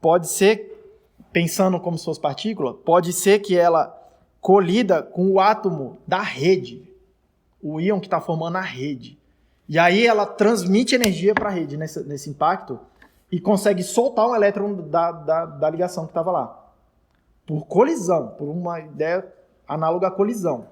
pode ser, pensando como se fosse partícula, pode ser que ela colida com o átomo da rede, o íon que está formando a rede. E aí ela transmite energia para a rede nesse impacto e consegue soltar um elétron da ligação que estava lá. Por colisão, por uma ideia análoga à colisão.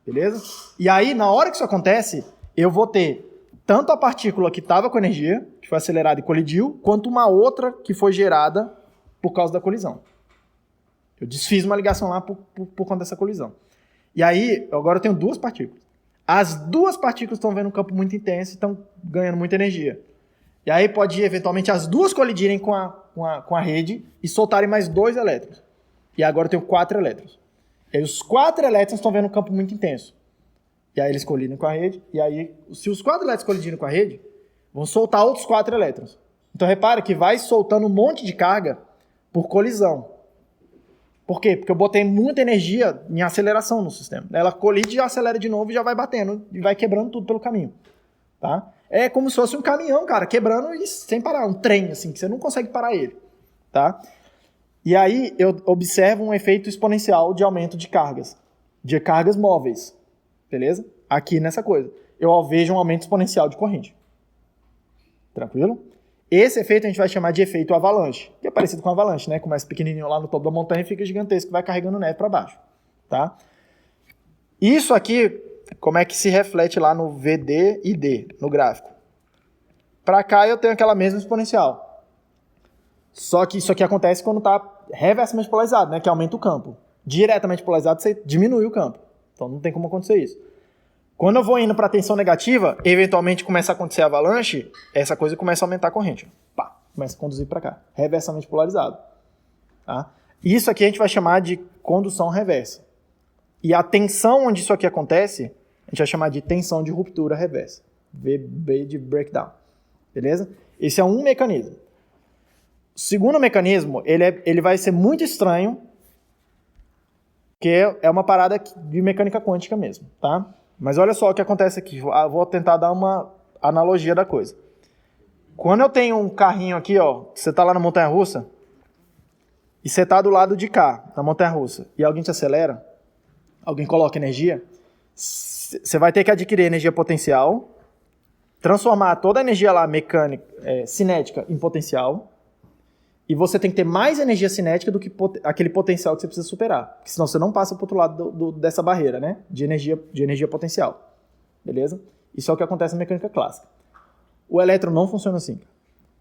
Beleza? E aí, na hora que isso acontece, eu vou ter tanto a partícula que estava com energia, que foi acelerada e colidiu, quanto uma outra que foi gerada por causa da colisão. Eu desfiz uma ligação lá por conta dessa colisão. E aí, agora eu tenho duas partículas. As duas partículas estão vendo um campo muito intenso e estão ganhando muita energia. E aí pode, eventualmente, as duas colidirem com a rede e soltarem mais 2 elétrons. E agora eu tenho 4 elétrons. E aí os 4 elétrons estão vendo um campo muito intenso. E aí eles colidem com a rede. E aí, se os 4 elétrons colidirem com a rede, vão soltar outros 4 elétrons. Então repara que vai soltando um monte de carga por colisão. Por quê? Porque eu botei muita energia em aceleração no sistema. Ela colide, já acelera de novo e já vai batendo. E vai quebrando tudo pelo caminho. Tá? É como se fosse um caminhão, cara, quebrando e sem parar. Um trem, assim, que você não consegue parar ele. Tá? E aí eu observo um efeito exponencial de aumento de cargas móveis. Beleza? Aqui nessa coisa. Eu vejo um aumento exponencial de corrente. Tranquilo? Esse efeito a gente vai chamar de efeito avalanche, que é parecido com avalanche, né? Começa pequenininho lá no topo da montanha e fica gigantesco, que vai carregando neve para baixo. Tá? Isso aqui, como é que se reflete lá no VD e D, no gráfico? Para cá eu tenho aquela mesma exponencial. Só que isso aqui acontece quando está reversamente polarizado, né? Que aumenta o campo. Diretamente polarizado, você diminui o campo. Então não tem como acontecer isso. Quando eu vou indo para a tensão negativa, eventualmente começa a acontecer a avalanche, essa coisa começa a aumentar a corrente. Pá, começa a conduzir para cá. Reversamente polarizado. Tá? Isso aqui a gente vai chamar de condução reversa. E a tensão onde isso aqui acontece, a gente vai chamar de tensão de ruptura reversa. VB de breakdown. Beleza? Esse é um mecanismo. O segundo mecanismo, ele vai ser muito estranho, que é uma parada de mecânica quântica mesmo, tá? Mas olha só o que acontece aqui. Eu vou tentar dar uma analogia da coisa. Quando eu tenho um carrinho aqui, ó, você tá lá na montanha-russa, e você tá do lado de cá, na montanha-russa, e alguém te acelera, alguém coloca energia, você vai ter que adquirir energia potencial, transformar toda a energia lá mecânica, cinética, em potencial, e você tem que ter mais energia cinética do que aquele potencial que você precisa superar. Porque senão você não passa para o outro lado dessa barreira, né? De energia potencial. Beleza? Isso é o que acontece na mecânica clássica. O elétron não funciona assim.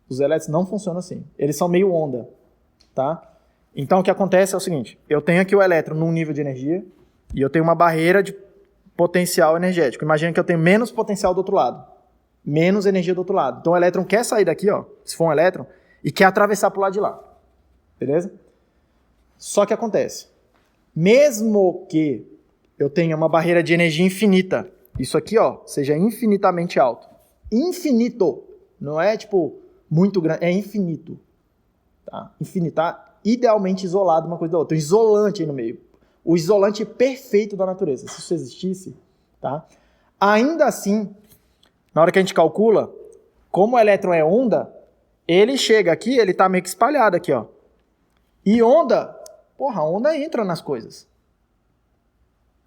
Os elétrons não funcionam assim. Eles são meio onda. Tá? Então o que acontece é o seguinte. Eu tenho aqui o elétron num nível de energia e eu tenho uma barreira de potencial energético. Imagina que eu tenho menos potencial do outro lado. Menos energia do outro lado. Então o elétron quer sair daqui, ó, se for um elétron, e quer atravessar para o lado de lá. Beleza? Só que acontece. Mesmo que eu tenha uma barreira de energia infinita, isso aqui, ó, seja infinitamente alto. Infinito. Não é, tipo, muito grande. É infinito. Tá? Infinito. Tá idealmente isolado uma coisa da outra. Isolante aí no meio. O isolante perfeito da natureza. Se isso existisse, tá? Ainda assim, na hora que a gente calcula, como o elétron é onda, ele chega aqui, ele tá meio que espalhado aqui, ó. E onda, a onda entra nas coisas.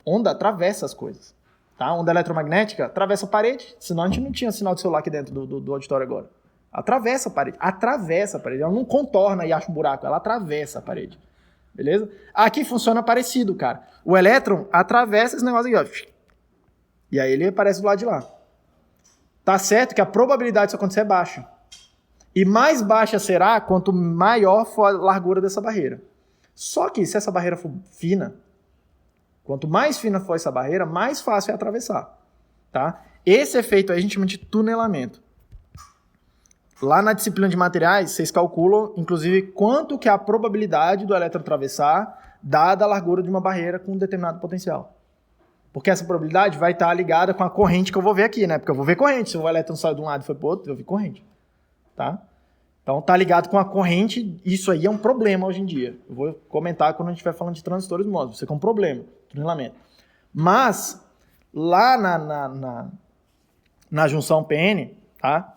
Onda atravessa as coisas. Tá? Onda eletromagnética atravessa a parede, senão a gente não tinha sinal de celular aqui dentro do auditório agora. Atravessa a parede. Ela não contorna e acha um buraco, ela atravessa a parede. Beleza? Aqui funciona parecido, cara. O elétron atravessa esse negócio aqui, ó. E aí ele aparece do lado de lá. Tá certo que a probabilidade disso acontecer é baixa. E mais baixa será quanto maior for a largura dessa barreira. Só que se essa barreira for fina, quanto mais fina for essa barreira, mais fácil é atravessar. Tá? Esse efeito aí a gente chama de tunelamento. Lá na disciplina de materiais, vocês calculam, inclusive, quanto que é a probabilidade do elétron atravessar, dada a largura de uma barreira com um determinado potencial. Porque essa probabilidade vai estar ligada com a corrente que eu vou ver aqui, né? Porque eu vou ver corrente. Se o elétron sai de um lado e foi para o outro, eu vou ver corrente. Tá? Então, tá ligado com a corrente, isso aí é um problema hoje em dia. Eu vou comentar quando a gente estiver falando de transistores MOSFET. Isso aqui é um problema, tunilamento. Mas, lá na junção PN, tá?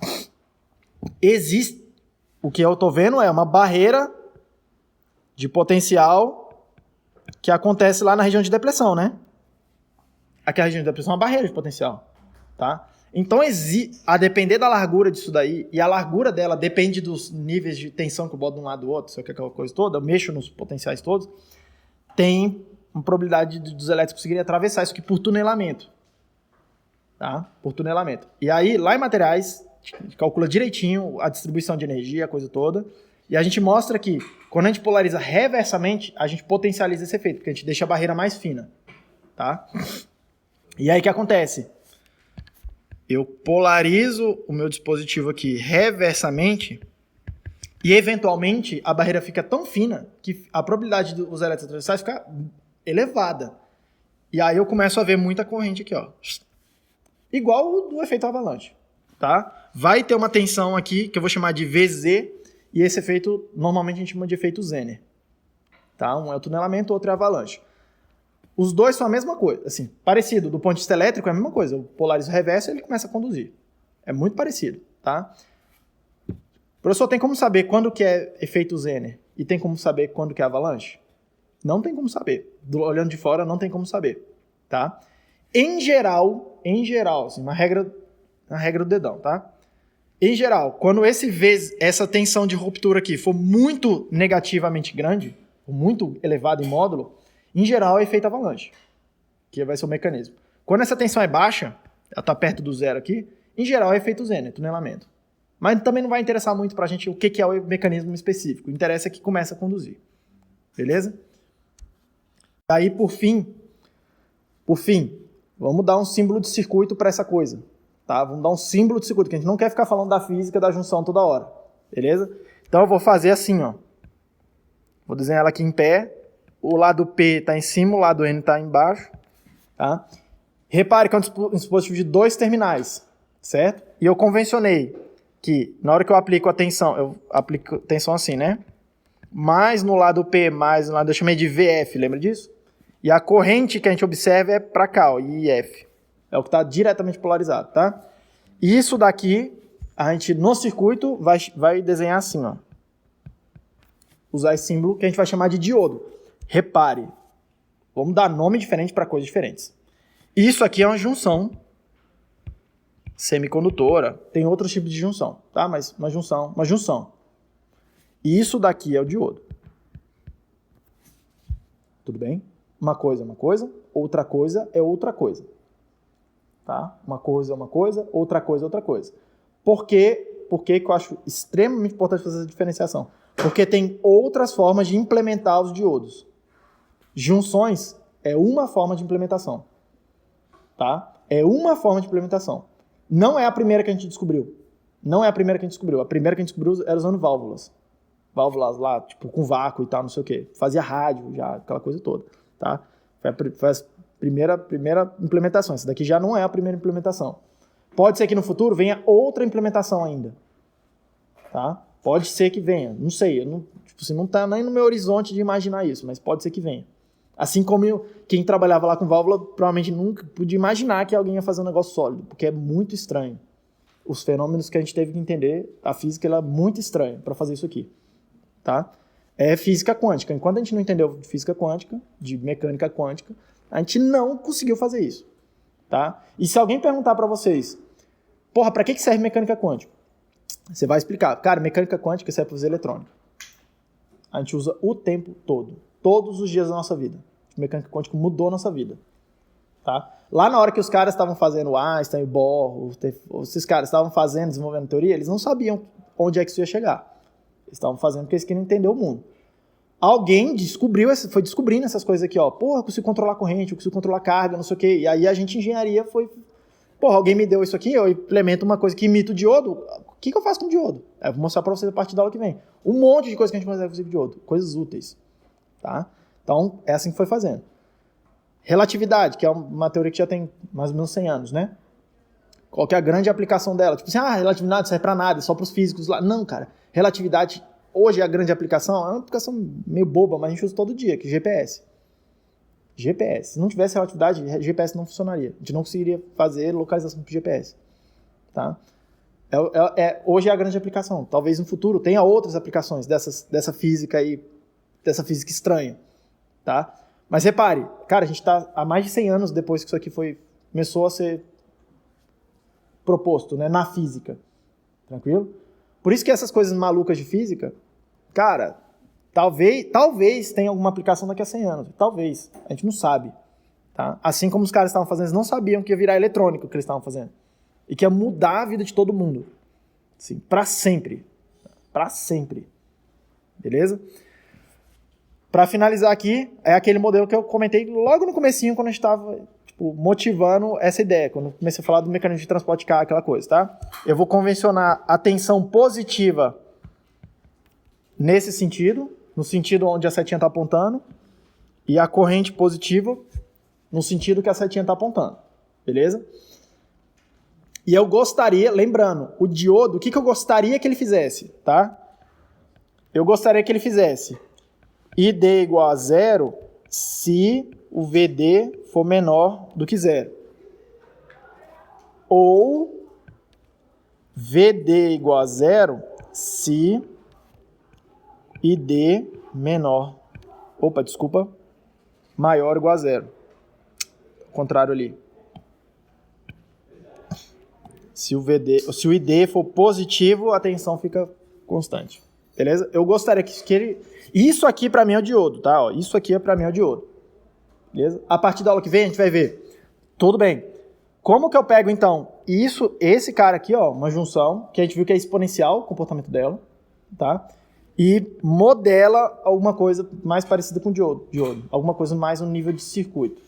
Existe, o que eu estou vendo é uma barreira de potencial que acontece lá na região de depressão, né? Aqui a região de depressão é uma barreira de potencial, tá? Então, a depender da largura disso daí, e a largura dela depende dos níveis de tensão que eu boto de um lado do outro, só que aquela coisa toda, eu mexo nos potenciais todos, tem uma probabilidade dos elétrons conseguirem atravessar isso aqui por tunelamento, tá? Por tunelamento. E aí, lá em materiais, a gente calcula direitinho a distribuição de energia, a coisa toda, e a gente mostra que, quando a gente polariza reversamente, a gente potencializa esse efeito, porque a gente deixa a barreira mais fina, tá? E aí, o que acontece? Eu polarizo o meu dispositivo aqui reversamente e, eventualmente, a barreira fica tão fina que a probabilidade dos elétrons atravessar fica elevada. E aí eu começo a ver muita corrente aqui, ó. Igual o do efeito avalanche, tá? Vai ter uma tensão aqui que eu vou chamar de VZ e esse efeito, normalmente a gente chama de efeito Zener. Tá? Um é o tunelamento, o outro é avalanche. Os dois são a mesma coisa, assim, parecido. Do ponto de vista elétrico é a mesma coisa. Eu polarizo o reverso e ele começa a conduzir. É muito parecido, tá? O professor, tem como saber quando que é efeito Zener e tem como saber quando que é avalanche? Não tem como saber. Olhando de fora, não tem como saber, tá? Em geral, assim, uma regra do dedão, tá? Em geral, quando essa tensão de ruptura aqui for muito negativamente grande, muito elevada em módulo, em geral, é efeito avalanche, que vai ser o mecanismo. Quando essa tensão é baixa, ela está perto do zero aqui, em geral é efeito Zener, tunelamento. Mas também não vai interessar muito para a gente o que é o mecanismo específico. O interesse é que começa a conduzir. Beleza? Aí, por fim, vamos dar um símbolo de circuito para essa coisa. Tá? Vamos dar um símbolo de circuito, que a gente não quer ficar falando da física da junção toda hora. Beleza? Então eu vou fazer assim, ó. Vou desenhar ela aqui em pé. O lado P está em cima, o lado N está embaixo. Tá? Repare que é um dispositivo de 2 terminais, certo? E eu convencionei que na hora que eu aplico a tensão, eu aplico tensão assim, né? Mais no lado P, mais no lado, eu chamei de VF, lembra disso? E a corrente que a gente observa é para cá, ó, IF. É o que está diretamente polarizado, tá? E isso daqui, a gente no circuito vai desenhar assim, ó. Usar esse símbolo que a gente vai chamar de diodo. Repare, vamos dar nome diferente para coisas diferentes. Isso aqui é uma junção semicondutora. Tem outros tipos de junção, tá? Mas uma junção. E isso daqui é o diodo. Tudo bem? Uma coisa é uma coisa, outra coisa é outra coisa. Tá? Uma coisa é uma coisa, outra coisa é outra coisa. Por que eu acho extremamente importante fazer essa diferenciação? Porque tem outras formas de implementar os diodos. Junções é uma forma de implementação. Tá? É uma forma de implementação. Não é a primeira que a gente descobriu. A primeira que a gente descobriu era usando válvulas. Válvulas lá, tipo, com vácuo e tal, não sei o quê. Fazia rádio já, aquela coisa toda. Tá? Foi a primeira implementação. Essa daqui já não é a primeira implementação. Pode ser que no futuro venha outra implementação ainda. Tá? Pode ser que venha. Não sei. Não está nem no meu horizonte de imaginar isso, mas pode ser que venha. Assim como quem trabalhava lá com válvula provavelmente nunca podia imaginar que alguém ia fazer um negócio sólido, porque é muito estranho. Os fenômenos que a gente teve que entender, a física ela é muito estranha para fazer isso aqui. Tá? É física quântica. Enquanto a gente não entendeu de física quântica, de mecânica quântica, a gente não conseguiu fazer isso. Tá? E se alguém perguntar para vocês, porra, para que serve mecânica quântica? Você vai explicar. Cara, mecânica quântica serve para fazer eletrônica. A gente usa o tempo todo. Todos os dias da nossa vida. Mecânica quântica mudou a nossa vida. Tá? Lá na hora que os caras estavam fazendo o Einstein, o Bohr, esses caras estavam fazendo, desenvolvendo teoria, eles não sabiam onde é que isso ia chegar. Eles estavam fazendo porque eles queriam entender o mundo. Alguém foi descobrindo essas coisas aqui, ó. Porra, eu consigo controlar a corrente, eu consigo controlar a carga, não sei o quê. E aí a gente, engenharia, foi... Porra, alguém me deu isso aqui, eu implemento uma coisa que imita o diodo. O que eu faço com o diodo? Eu vou mostrar pra vocês a partir da aula que vem. Um monte de coisa que a gente consegue fazer com o diodo. Coisas úteis. Tá? Então, é assim que foi fazendo. Relatividade, que é uma teoria que já tem mais ou menos 100 anos, né? Qual que é a grande aplicação dela? Tipo assim, relatividade serve pra nada, é só pros físicos lá. Não, cara. Relatividade, hoje é a grande aplicação, é uma aplicação meio boba, mas a gente usa todo dia, que é GPS. GPS. Se não tivesse relatividade, GPS não funcionaria. A gente não conseguiria fazer localização por GPS. Tá? Hoje é a grande aplicação. Talvez no futuro tenha outras aplicações dessa física aí, dessa física estranha. Tá? Mas repare, cara, a gente está há mais de 100 anos depois que isso aqui começou a ser proposto, né, na física. Tranquilo? Por isso que essas coisas malucas de física, cara, talvez tenha alguma aplicação daqui a 100 anos. Talvez. A gente não sabe. Tá? Assim como os caras estavam fazendo, eles não sabiam que ia virar eletrônico o que eles estavam fazendo. E que ia mudar a vida de todo mundo. Assim, para sempre. Para sempre. Beleza? Para finalizar aqui, é aquele modelo que eu comentei logo no comecinho, quando a gente estava motivando essa ideia, quando eu comecei a falar do mecanismo de transporte de carga, aquela coisa, tá? Eu vou convencionar a tensão positiva nesse sentido, no sentido onde a setinha está apontando, e a corrente positiva no sentido que a setinha está apontando. Beleza? E eu gostaria, lembrando, o diodo, o que eu gostaria que ele fizesse, tá? Eu gostaria que ele fizesse ID igual a 0 se o VD for menor do que 0. Ou VD igual a 0 se ID menor. Maior ou igual a 0. Ao contrário ali. Se o ID for positivo, a tensão fica constante. Beleza? Eu gostaria que ele... Isso aqui para mim é o diodo, tá? Ó, isso aqui para mim é o diodo. Beleza? A partir da aula que vem a gente vai ver. Tudo bem. Como que eu pego então esse cara aqui, ó, uma junção, que a gente viu que é exponencial o comportamento dela, tá? E modela alguma coisa mais parecida com diodo. Alguma coisa mais no nível de circuito.